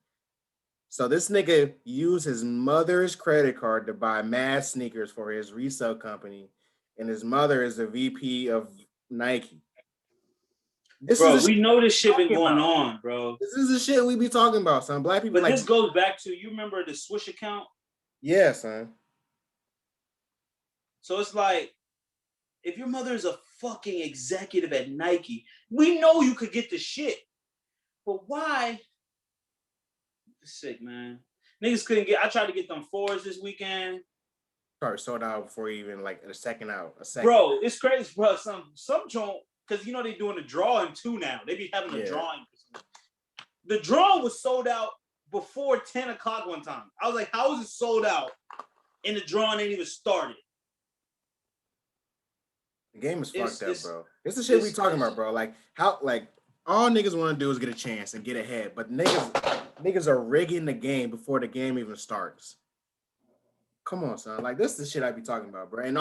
So this nigga used his mother's credit card to buy mad sneakers for his resale company, and his mother is the VP of Nike.
We know this shit been going on, bro.
This is the shit we be talking about, son. Black people.
But this goes back to, you remember the Swish account?
Yeah, son.
So it's like, if your mother is a fucking executive at Nike, we know you could get the shit. But why? Sick, man. Niggas couldn't get. I tried to get them fours this weekend.
Sorry, sold out before even like a second out.
Bro, it's crazy, bro. Some joint, because you know they doing a drawing too now. They be having a drawing. The drawing was sold out before 10 o'clock one time. I was like, how is it sold out? And the drawing ain't even started.
The game is fucked up, bro. This is shit we talking about, bro. Like how, like all niggas want to do is get a chance and get ahead, but niggas are rigging the game before the game even starts. Come on, son. Like this is the shit I be talking about, bro. And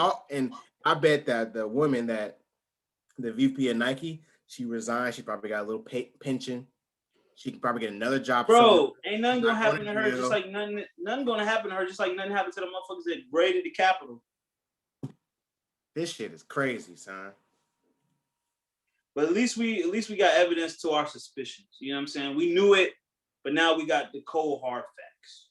I bet that the woman that the VP of Nike, she resigned. She probably got a little pension. She can probably get another job.
Bro, ain't nothing gonna happen to her. Just like nothing gonna happen to her. Just like nothing happened to the motherfuckers that raided the Capitol.
This shit is crazy, son.
But at least we got evidence to our suspicions. You know what I'm saying? We knew it, but now we got the cold hard facts.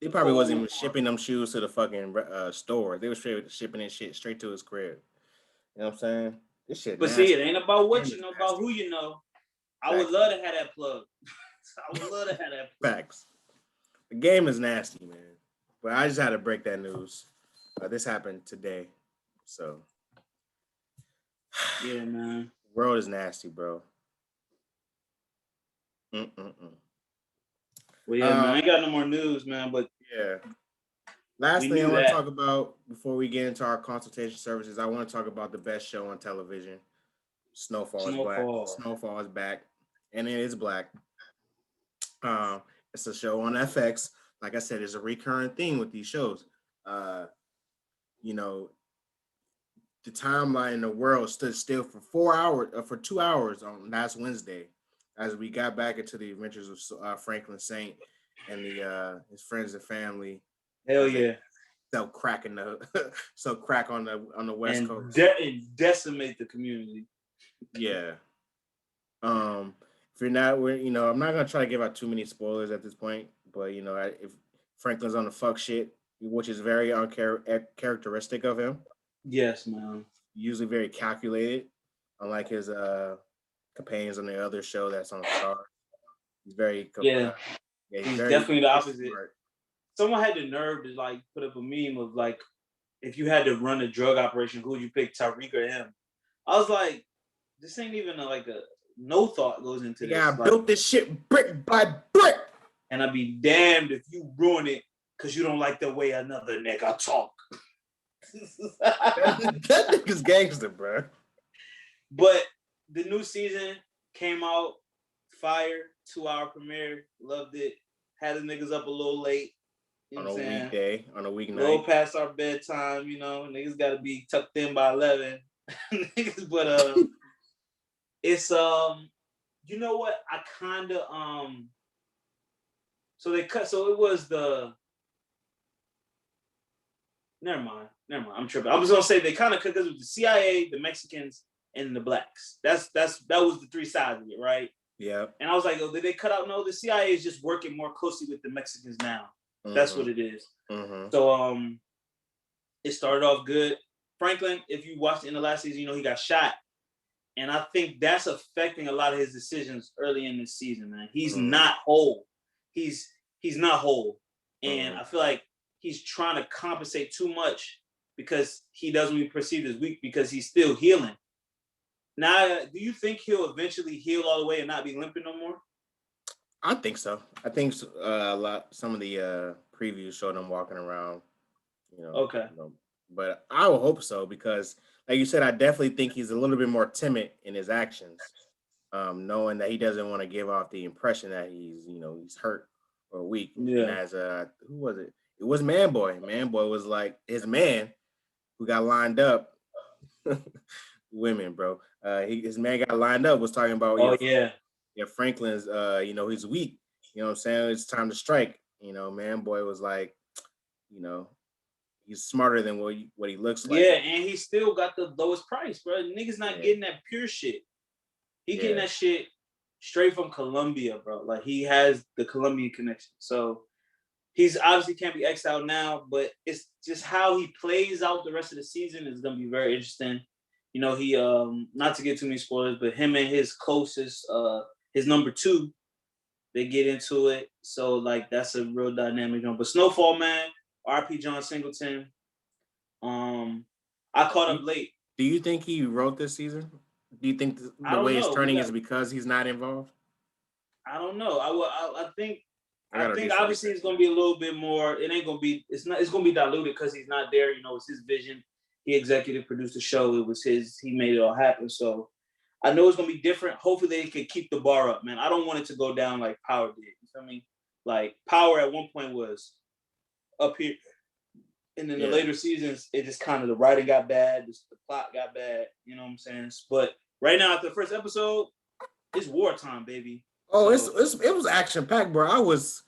They probably wasn't even shipping them shoes to the fucking store. They were shipping that shit straight to his crib. You know what I'm saying? This shit.
But see, it ain't about what you know, about who you know. I would love to have that plug. I would love to have that plug.
Facts. The game is nasty, man. But I just had to break that news. This happened today, so
yeah, man.
The world is nasty, bro.
Well, yeah, man. I ain't got no more news, man. But
yeah. Last thing I want to talk about before we get into our consultation services, I want to talk about the best show on television. Snowfall is black. Snowfall is back, and it is black. It's a show on FX. Like I said, it's a recurring theme with these shows. You know, the timeline in the world stood still for 2 hours on last Wednesday, as we got back into the adventures of Franklin Saint and his friends and family.
Hell yeah!
Sell crack on the West Coast
and decimate the community.
Yeah. if you're not, I'm not gonna try to give out too many spoilers at this point, but if Franklin's on the fuck shit, which is very uncharacteristic of him,
Yes, man.
usually very calculated, unlike his companions on the other show that's on Star. He's very
Yeah. He's definitely the opposite.
Smart.
Someone had the nerve to like put up a meme of like, if you had to run a drug operation, who would you pick, Tariq or him? I was like, this ain't even a no thought goes into this.
Yeah, I built this shit brick by brick.
And I'd be damned if you ruin it because you don't like the way another nigga talk.
That nigga's gangster, bro.
But the new season came out, fire, 2-hour premiere, loved it. Had the niggas up a little late.
On a weekday, on a weeknight.
A little past our bedtime, niggas gotta be tucked in by 11. Niggas, but it's you know what? I kinda so it was the never mind. I'm tripping. I was gonna say they kind of because it was the CIA, the Mexicans, and the blacks. That was the three sides of it, right?
Yeah.
And I was like, oh, did they cut out? No, the CIA is just working more closely with the Mexicans now. That's what it is. So it started off good. Franklin, if you watched in the last season, he got shot. And I think that's affecting a lot of his decisions early in this season, man. He's not whole. He's not whole. And I feel like he's trying to compensate too much because he doesn't be perceived as weak because he's still healing. Now, do you think he'll eventually heal all the way and not be limping no more?
I think so. I think some of the previews showed him walking around,
Okay.
But I will hope so because, like you said, I definitely think he's a little bit more timid in his actions, knowing that he doesn't want to give off the impression that he's hurt or weak.
Yeah.
And as who was it? It was Manboy. Manboy was like his man who got lined up. Women, bro. His man got lined up. Was talking about. Franklin's. He's weak. You know what I'm saying? It's time to strike. Manboy was like, he's smarter than what he looks like.
Yeah, and he still got the lowest price, bro. Niggas not getting that pure shit. He getting that shit straight from Colombia, bro. Like he has the Colombian connection. So he's obviously can't be X'd out now, but it's just how he plays out the rest of the season is gonna be very interesting. He not to get too many spoilers, but him and his closest, his number 2, they get into it. So like that's a real dynamic one. But Snowfall, man, RP John Singleton. I caught up late.
Do you think he wrote this season? Do you think the way it's turning is because he's not involved?
I don't know. I think obviously it's gonna be a little bit more. It ain't gonna be. It's gonna be diluted because he's not there. It's his vision. He executive produced the show. It was his. He made it all happen. So I know it's gonna be different. Hopefully they can keep the bar up, man. I don't want it to go down like Power did. You feel me? Like Power at one point was up here, and then the later seasons, it just kind of the writing got bad, the plot got bad. You know what I'm saying? But right now, after the first episode, it's wartime, baby.
Oh, so, it was action packed, bro. I was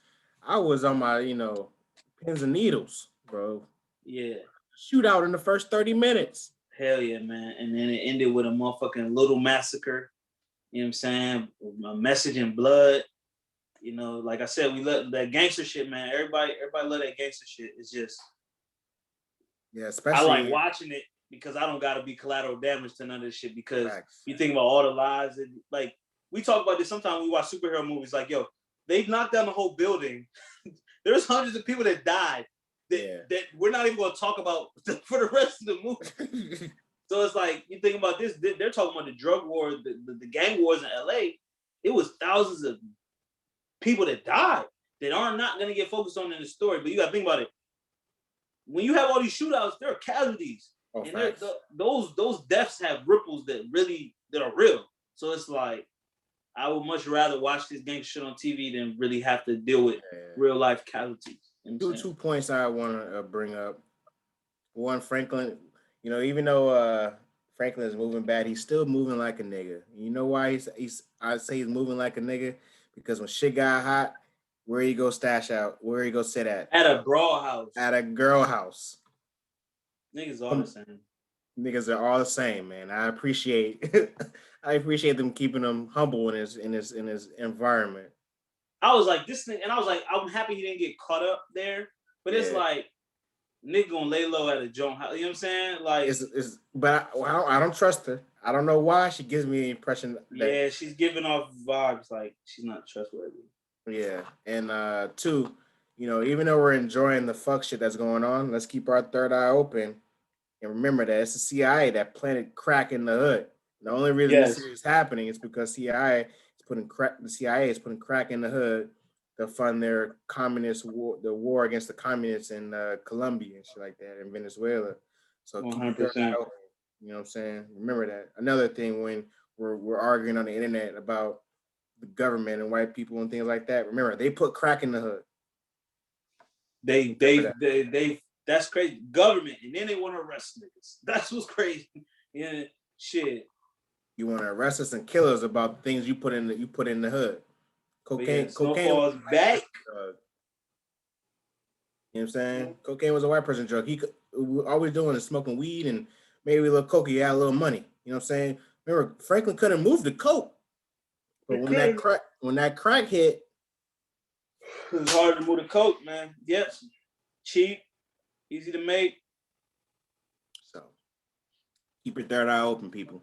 on my pins and needles, bro.
Yeah.
Shootout in the first 30 minutes.
Hell yeah, man. And then it ended with a motherfucking little massacre. You know what I'm saying? A message in blood. Like I said, we love that gangster shit, man. Everybody love that gangster shit. It's just especially I like watching it because I don't gotta be collateral damage to none of this shit because you think about all the lies and like we talk about this sometimes we watch superhero movies like, yo, they knocked down the whole building. There's hundreds of people that died that we're not even going to talk about for the rest of the movie. So it's like, you think about this, they're talking about the drug war, the gang wars in LA. It was thousands of people that died that are not going to get focused on in the story. But you got to think about it. When you have all these shootouts, there are casualties. And those deaths have ripples that are real. So it's like, I would much rather watch this gang shit on TV than really have to deal with real life casualties.
Two points I want to bring up. One, Franklin, even though Franklin is moving bad, he's still moving like a nigga. You know why I say he's moving like a nigga? Because when shit got hot, where he go stash out? Where he go sit at?
At a brawl house.
At a girl house.
Niggas all the same.
Niggas are all the same, man. I appreciate I appreciate them keeping him humble in his environment.
I was like, this thing, and I was like, I'm happy he didn't get caught up there. But it's
Yeah.
like, nigga gonna lay low at a joint. You know what I'm saying? Like,
But I don't trust her. I don't know why she gives me the impression that
yeah, she's giving off vibes like she's not trustworthy.
yeah. And two, even though we're enjoying the fuck shit that's going on, let's keep our third eye open and remember that it's the CIA that planted crack in the hood. The only reason this
Yes.
is happening is because the CIA is putting crack in the hood to fund their communist war, the war against the communists in Colombia and shit like that, in Venezuela. So keep your third eye
100%.
open. You know what I'm saying? Remember that. Another thing when we're arguing on the internet about the government and white people and things like that, remember they put crack in the hood.
They that's crazy. Government, and then they want to arrest niggas. That's what's crazy. Yeah, shit.
You want to arrest us and kill us about things you put in the hood. Cocaine.
Yeah,
Cocaine.
Snowfall's back.
You know what I'm saying? Cocaine was a white person drug. All we're doing is smoking weed and maybe a little coke. You had a little money. You know what I'm saying? Remember, Franklin couldn't move the coke, but when that crack hit,
it's hard to move the coke, man. Yep, cheap, easy to make.
So keep your third eye open, people.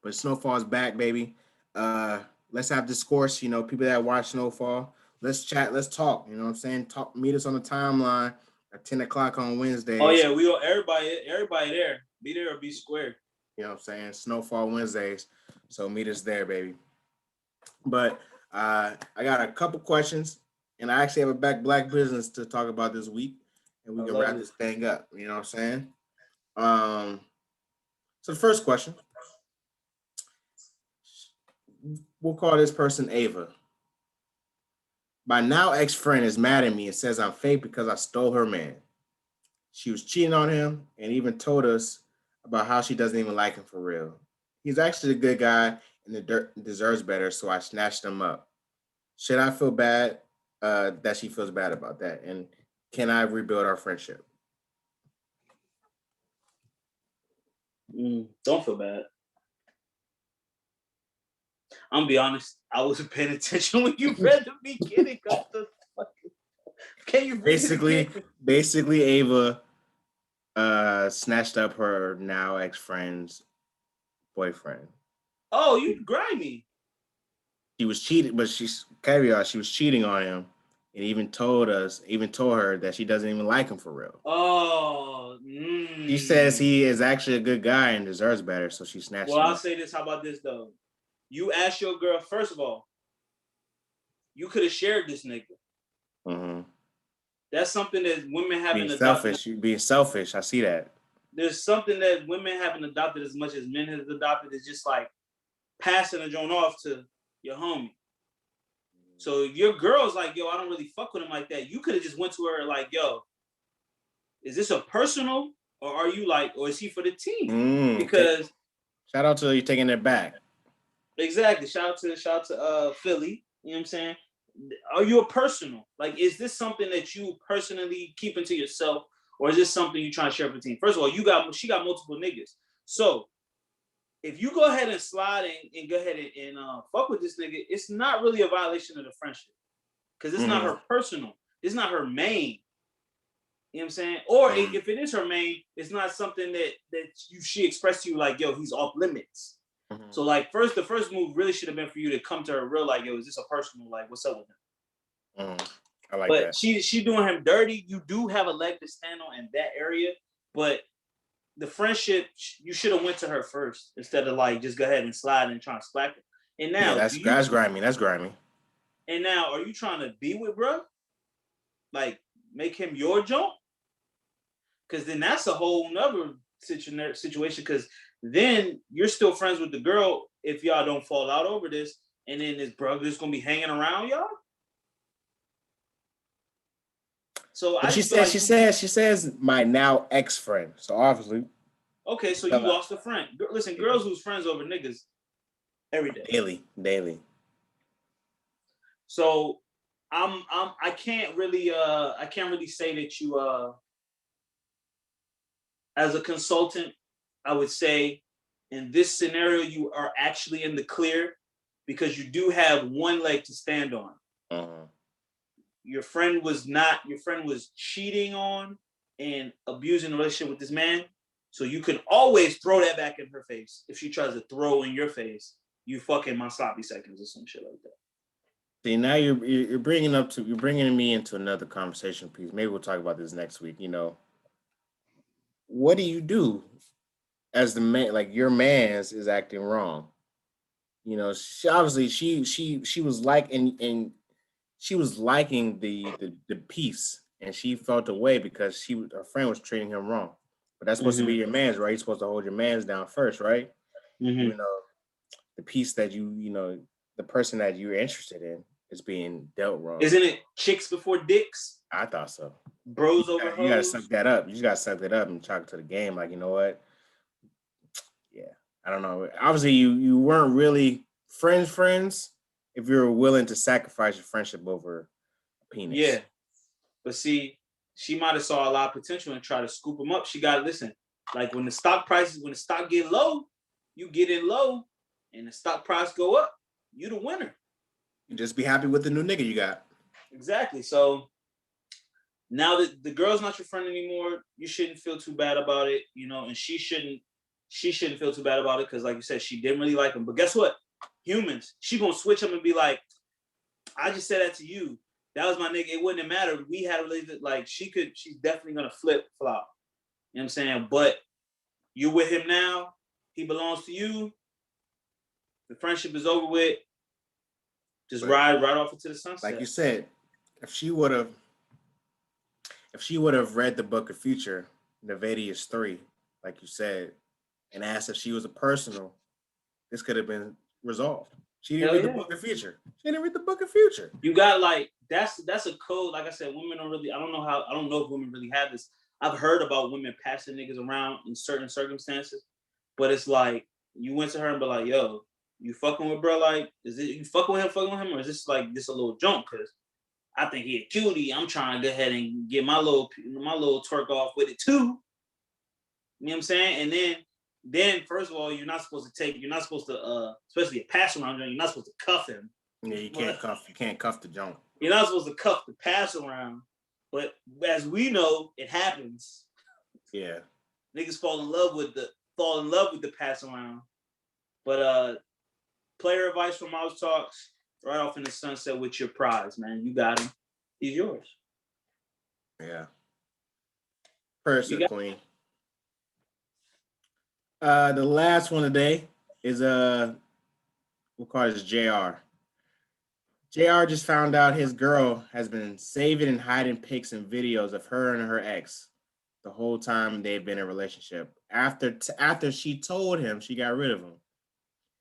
But Snowfall's back, baby. Let's have discourse. People that watch Snowfall. Let's chat. Let's talk. You know what I'm saying? Meet us on the timeline at 10 o'clock on Wednesdays.
Oh yeah, we all everybody there. Be there or be square.
You know what I'm saying? Snowfall Wednesdays. So meet us there, baby. But I got a couple questions, and I actually have a black business to talk about this week, and we can wrap this thing up. You know what I'm saying? So the first question, we'll call this person Ava. My now ex-friend is mad at me and says I'm fake because I stole her man. She was cheating on him and even told us about how she doesn't even like him for real. He's actually a good guy and deserves better, so I snatched him up. Should I feel bad that she feels bad about that? And can I rebuild our friendship?
Don't feel bad. I'm gonna be honest. I wasn't paying attention when you read the beginning of the fucking. Can you
basically Ava snatched up her now ex-friend's boyfriend.
Oh, you grimy.
She was cheating, but she was cheating on him, and even told her that she doesn't even like him for real.
Oh,
She says he is actually a good guy and deserves better, so she snatched him.
Well, I'll say this. How about this though? You asked your girl, first of all, you could have shared this nigga.
Mm-hmm.
That's something that women haven't
adopted. You being selfish. I see that.
There's something that women haven't adopted as much as men have adopted. It's just like passing a joint off to your homie. So if your girl's like, yo, I don't really fuck with him like that, you could have just went to her like, yo, is this a personal, or are you like, or is he for the team? Because
shout out to you taking it back.
Exactly. Shout out to Philly. You know what I'm saying? Are you a personal? Like, is this something that you personally keeping to yourself, or is this something you trying to share with the team? First of all, she got multiple niggas. So if you go ahead and slide and go ahead and fuck with this nigga, it's not really a violation of the friendship, because it's not her personal. It's not her main. You know what I'm saying? Or if it is her main, it's not something that she expressed to you like, yo, he's off limits. Mm-hmm. So like the first move really should have been for you to come to her real like, yo, is this a personal, like, what's up with him?
I like
that.
But
she doing him dirty. You do have a leg to stand on in that area, but the friendship, you should have went to her first instead of like just go ahead and slide and try to slack it. And now
that's grimy. That's grimy.
And now, are you trying to be with bro? Like make him your joint? Because then that's a whole nother situation. Because then you're still friends with the girl if y'all don't fall out over this, and then this brother is gonna be hanging around y'all. So
she says my now ex-friend. So obviously,
okay. So you lost a friend. Listen, girls lose friends over niggas every day,
daily.
So I can't really say that you as a consultant, I would say, in this scenario, you are actually in the clear because you do have one leg to stand on.
Uh-huh.
Your friend was cheating on and abusing the relationship with this man. So you can always throw that back in her face. If she tries to throw in your face, you fucking my sloppy seconds or some shit like that.
See, now you're bringing me into another conversation piece. Maybe we'll talk about this next week. You know, what do you do as the man? Like your man's is acting wrong. You know, she obviously she was like and she was liking the piece, and she felt away because her friend was treating him wrong. But that's supposed to be your man's, right? You're supposed to hold your man's down first, right? Even though the piece that you know, the person that you're interested in is being dealt wrong.
Isn't it chicks before dicks?
I thought so.
Bros over hoes.
You gotta suck that up. You just gotta suck that up and chalk it to the game. Like, you know what? Yeah, I don't know. Obviously, you weren't really friends if you were willing to sacrifice your friendship over a penis.
Yeah, but see, she might have saw a lot of potential and try to scoop him up. She got to listen. Like when the stock get low, you get in low, and the stock price go up. You the winner.
You just be happy with the new nigga you got.
Exactly. So now that the girl's not your friend anymore, you shouldn't feel too bad about it, you know, and she shouldn't feel too bad about it because, like you said, she didn't really like him. But guess what? Humans, she gonna switch him and be like, I just said that to you. That was my nigga. It wouldn't have mattered. We had a relationship. Like she's definitely gonna flop. You know what I'm saying? But you with him now, he belongs to you. The friendship is over with. Just ride right off into the sunset.
Like you said, if she would have read the book of Future, Nevadius 3, like you said, and asked if she was a personal, this could have been resolved. She didn't read the book of Future. She didn't read the book of Future.
You got like that's a code. Like I said, women don't really. I don't know if women really have this. I've heard about women passing niggas around in certain circumstances, but it's like you went to her and be like, "Yo, you fucking with bro? Like, is it you fucking with him, or is this like this a little joke? Cause I think he a cutie. I'm trying to go ahead and get my little twerk off with it too. You know what I'm saying? And then first of all, you're not supposed to especially a pass around, you're not supposed to cuff him.
Yeah, you can't cuff the junk.
You're not supposed to cuff the pass around. But as we know, it happens.
Yeah.
Niggas fall in love with the pass around. But player advice from Miles Talks, right off in the sunset with your prize, man. You got him. He's yours.
Yeah. Person, queen. The last one today is we'll call it JR. JR just found out his girl has been saving and hiding pics and videos of her and her ex the whole time they've been in a relationship. After she told him she got rid of him.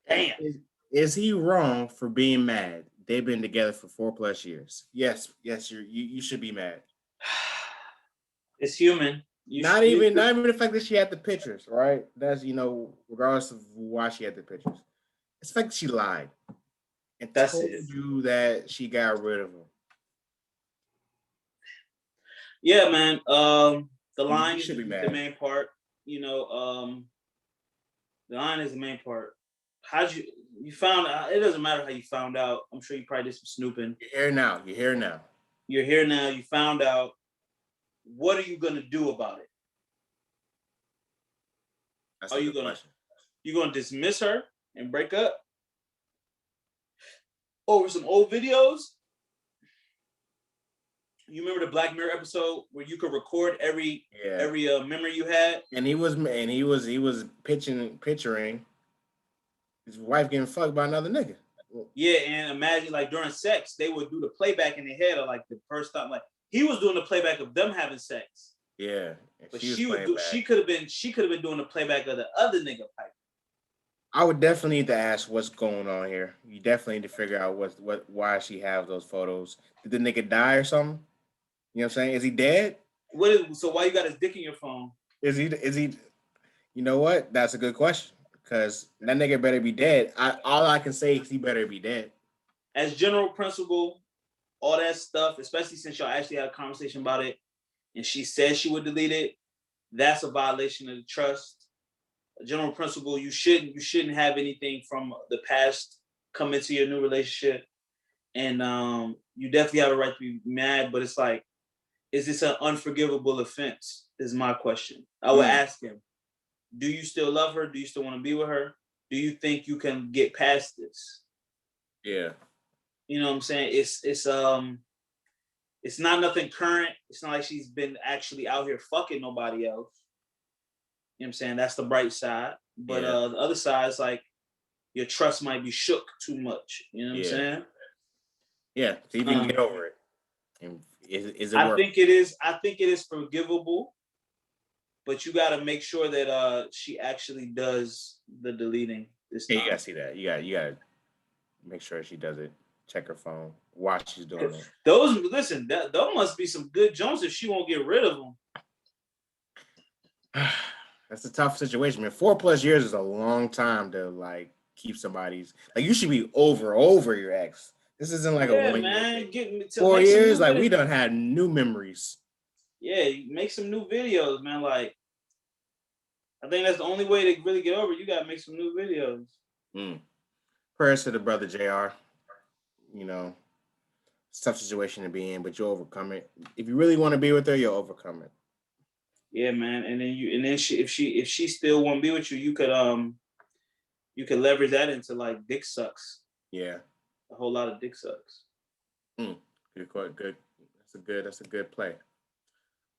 Damn.
Is he wrong for being mad? They've been together for 4+ years. Yes, you should be mad.
It's human.
Not even the fact that she had the pictures, right? That's, regardless of why she had the pictures. It's the fact that she lied and told you that she got rid of him.
Yeah, man. The line
should be mad.
The main part. The line is the main part. How'd you found out? It doesn't matter how you found out. I'm sure you probably did some snooping.
You're here now.
You're here now. You found out. What are you gonna do about it?
That's a good question.
You gonna dismiss her and break up over some old videos? You remember the Black Mirror episode where you could record every memory you had?
And he was picturing his wife getting fucked by another nigga.
Yeah, and imagine like during sex, they would do the playback in their head of like the first time, like he was doing the playback of them having sex.
Yeah,
but she could have been doing the playback of the other nigga pipe.
I would definitely need to ask what's going on here. You definitely need to figure out why she has those photos. Did the nigga die or something? You know what I'm saying? Is he dead?
So why you got his dick in your phone?
Is he? You know what? That's a good question. Because that nigga better be dead. All I can say is he better be dead.
As general principle, all that stuff, especially since y'all actually had a conversation about it, and she said she would delete it, that's a violation of the trust. a general principle, you shouldn't have anything from the past come into your new relationship. And you definitely have a right to be mad, but it's like, is this an unforgivable offense? Is my question. I would ask him, do you still love her? Do you still want to be with her? Do you think you can get past this?
Yeah.
You know what I'm saying? It's not nothing current. It's not like she's been actually out here fucking nobody else. You know what I'm saying? That's the bright side. But the other side is like your trust might be shook too much. You know what I'm saying?
Yeah. So you can get over it. And is it
I think it is forgivable, but you gotta make sure that she actually does the deleting this time.
You gotta see that. You gotta make sure she does it. Check her phone while she's doing it.
Those must be some good Jones if she won't get rid of them.
That's a tough situation, man. 4+ years is a long time to like keep somebody's like. You should be over your ex. This isn't like a 1 year.
Get
4 years, like we done had new memories.
Yeah, make some new videos, man. Like, I think that's the only way to really get over it. You gotta make some new videos.
Prayers to the brother JR. You know, it's a tough situation to be in, but you'll overcome it. If you really want to be with her, you'll overcome it.
Yeah, man. And then if she still won't be with you, you could leverage that into like dick sucks.
Yeah.
A whole lot of dick sucks.
Good. That's a good play.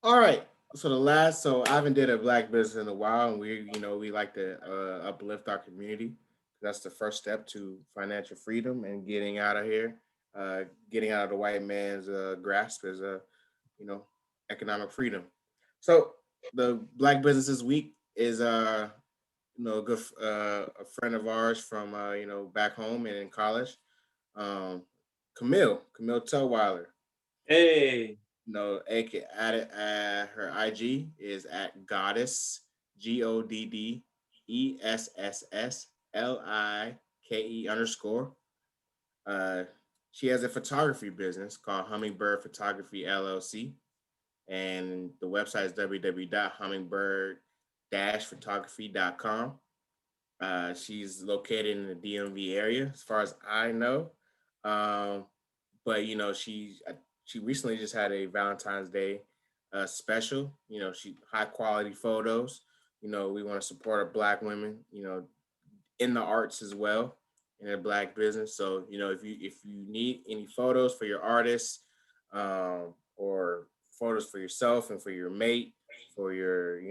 All right. So I haven't did a black business in a while, and we like to uplift our community. That's the first step to financial freedom and getting out of here, getting out of the white man's grasp as economic freedom. So the Black Businesses Week is a good a friend of ours from back home and in college, Camille Tellweiler.
Hey.
AK at her IG is at Goddess GODDESSSLIKE _. She has a photography business called Hummingbird Photography LLC, and the website is www.hummingbird-photography.com. She's located in the DMV area, as far as I know. But she recently just had a Valentine's Day special. She high quality photos. We want to support our Black women, in the arts as well, in a Black business. So, if you need any photos for your artists, or photos for yourself and for your mate, for your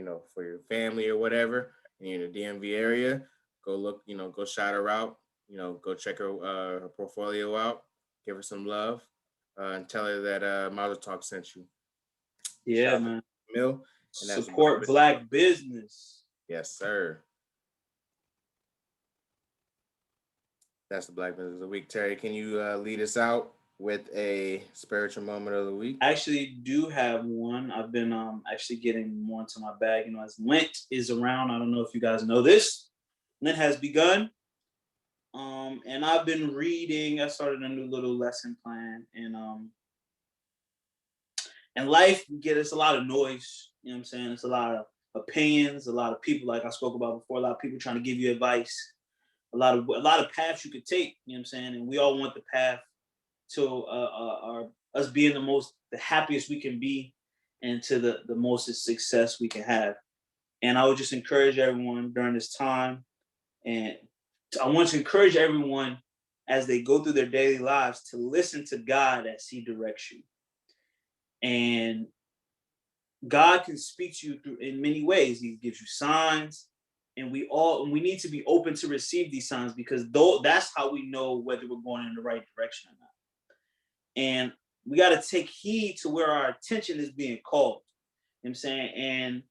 family or whatever, and you're in the DMV area, go look, go shout her out, go check her portfolio out, give her some love. And tell her that Mazel Talk sent you.
Yeah, man.
Mill.
Support Black business.
Yes, sir. That's the Black Business of the Week. Terry, can you lead us out with a spiritual moment of the week?
I actually do have one. I've been actually getting more into my bag. As Lent is around, I don't know if you guys know this. Lent has begun. And I've been reading. I started a new little lesson plan, and life gets a lot of noise. You know what I'm saying? It's a lot of opinions, a lot of people, like I spoke about before, a lot of people trying to give you advice, a lot of paths you could take. You know what I'm saying? And we all want the path to us being the happiest we can be, and to the most success we can have. And I would just encourage everyone during this time, and I want to encourage everyone as they go through their daily lives to listen to God as He directs you. And God can speak to you in many ways. He gives you signs, and we need to be open to receive these signs, because that's how we know whether we're going in the right direction or not. And we got to take heed to where our attention is being called. You know what I'm saying? And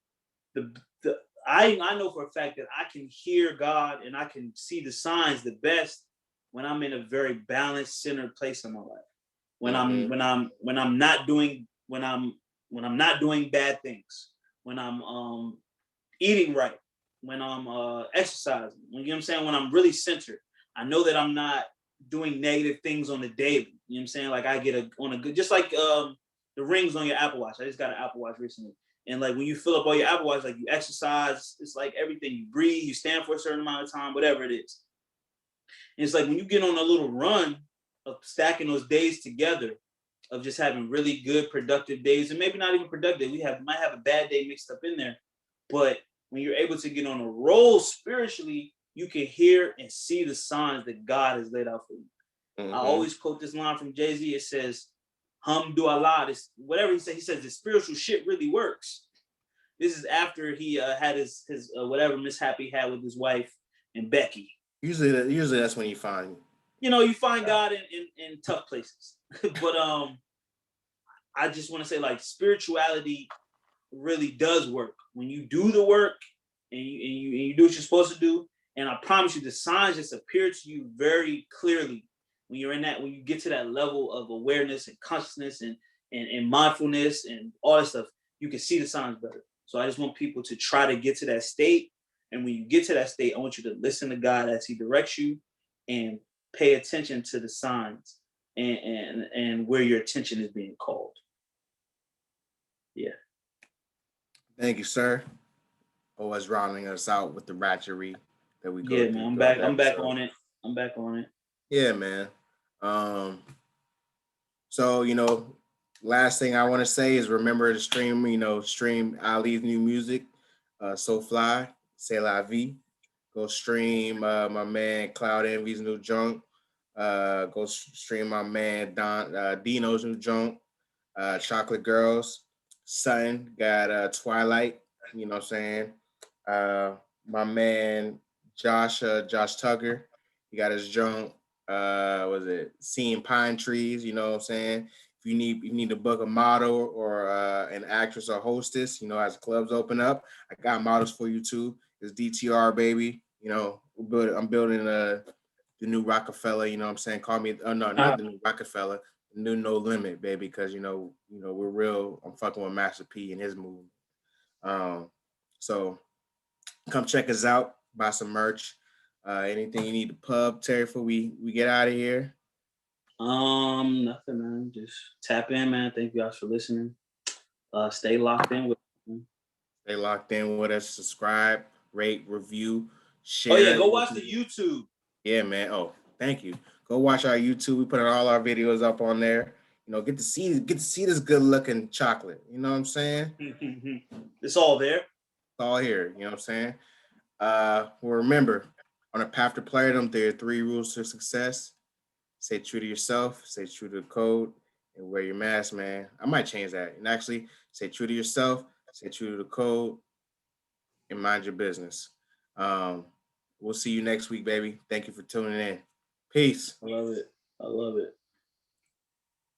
I know for a fact that I can hear God and I can see the signs the best when I'm in a very balanced, centered place in my life. When I'm not doing bad things, when I'm eating right, when I'm exercising, you know what I'm saying? When I'm really centered, I know that I'm not doing negative things on the daily. You know what I'm saying? Like I get on a good, just like the rings on your Apple Watch. I just got an Apple Watch recently. And like when you fill up all your Apple Watch, like you exercise, it's like everything. You breathe, you stand for a certain amount of time, whatever it is. And it's like when you get on a little run of stacking those days together, of just having really good productive days, and maybe not even productive. Might have a bad day mixed up in there. But when you're able to get on a roll spiritually, you can hear and see the signs that God has laid out for you. I always quote this line from Jay-Z. It says, Hamdulillah. This whatever he said. He says the spiritual shit really works. This is after he had his whatever mishap he had with his wife and Becky.
Usually that's when you find.
You find God in tough places. But I just want to say, like, spirituality really does work when you do the work and you do what you're supposed to do. And I promise you, the signs just appear to you very clearly when you get to that level of awareness and consciousness and mindfulness and all that stuff. You can see the signs better. So I just want people to try to get to that state. And when you get to that state, I want you to listen to God as he directs you and pay attention to the signs and where your attention is being called. Yeah.
Thank you, sir. Always rounding us out with the ratchery that we go.
Yeah, man. I'm back on it. I'm back on it.
Yeah, man. So, last thing I want to say is remember to stream Ali's new music, So Fly, C'est La Vie. Go stream my man Cloud Envy's new junk. Go stream my man Dino's new junk. Chocolate Girls. Sutton got Twilight. You know what I'm saying? My man Josh Tucker. He got his junk. Was it Seeing Pine Trees? You know what I'm saying? If you need to book a model or an actress or hostess, as clubs open up, I got models for you too. It's DTR, baby. I'm building the new Rockefeller. You know what I'm saying? Call me. Oh no, not the new Rockefeller. The new No Limit, baby. Because we're real. I'm fucking with Master P and his movement. So come check us out. Buy some merch. Anything you need to pub, Terry, before we get out of here?
Nothing, man. Just tap in, man. Thank you guys for listening. Stay locked in with us.
Stay locked in with us. Subscribe, rate, review, share.
Oh yeah, go watch the YouTube.
Yeah, man. Oh, thank you. Go watch our YouTube. We put all our videos up on there. Get to see this good looking chocolate. You know what I'm saying?
It's all there.
It's all here. You know what I'm saying? Well, remember, on a path to playerdom, there are 3 rules to success. Stay true to yourself, stay true to the code, and wear your mask, man. I might change that. And actually, stay true to yourself, stay true to the code, and mind your business. We'll see you next week, baby. Thank you for tuning in. Peace.
I love it.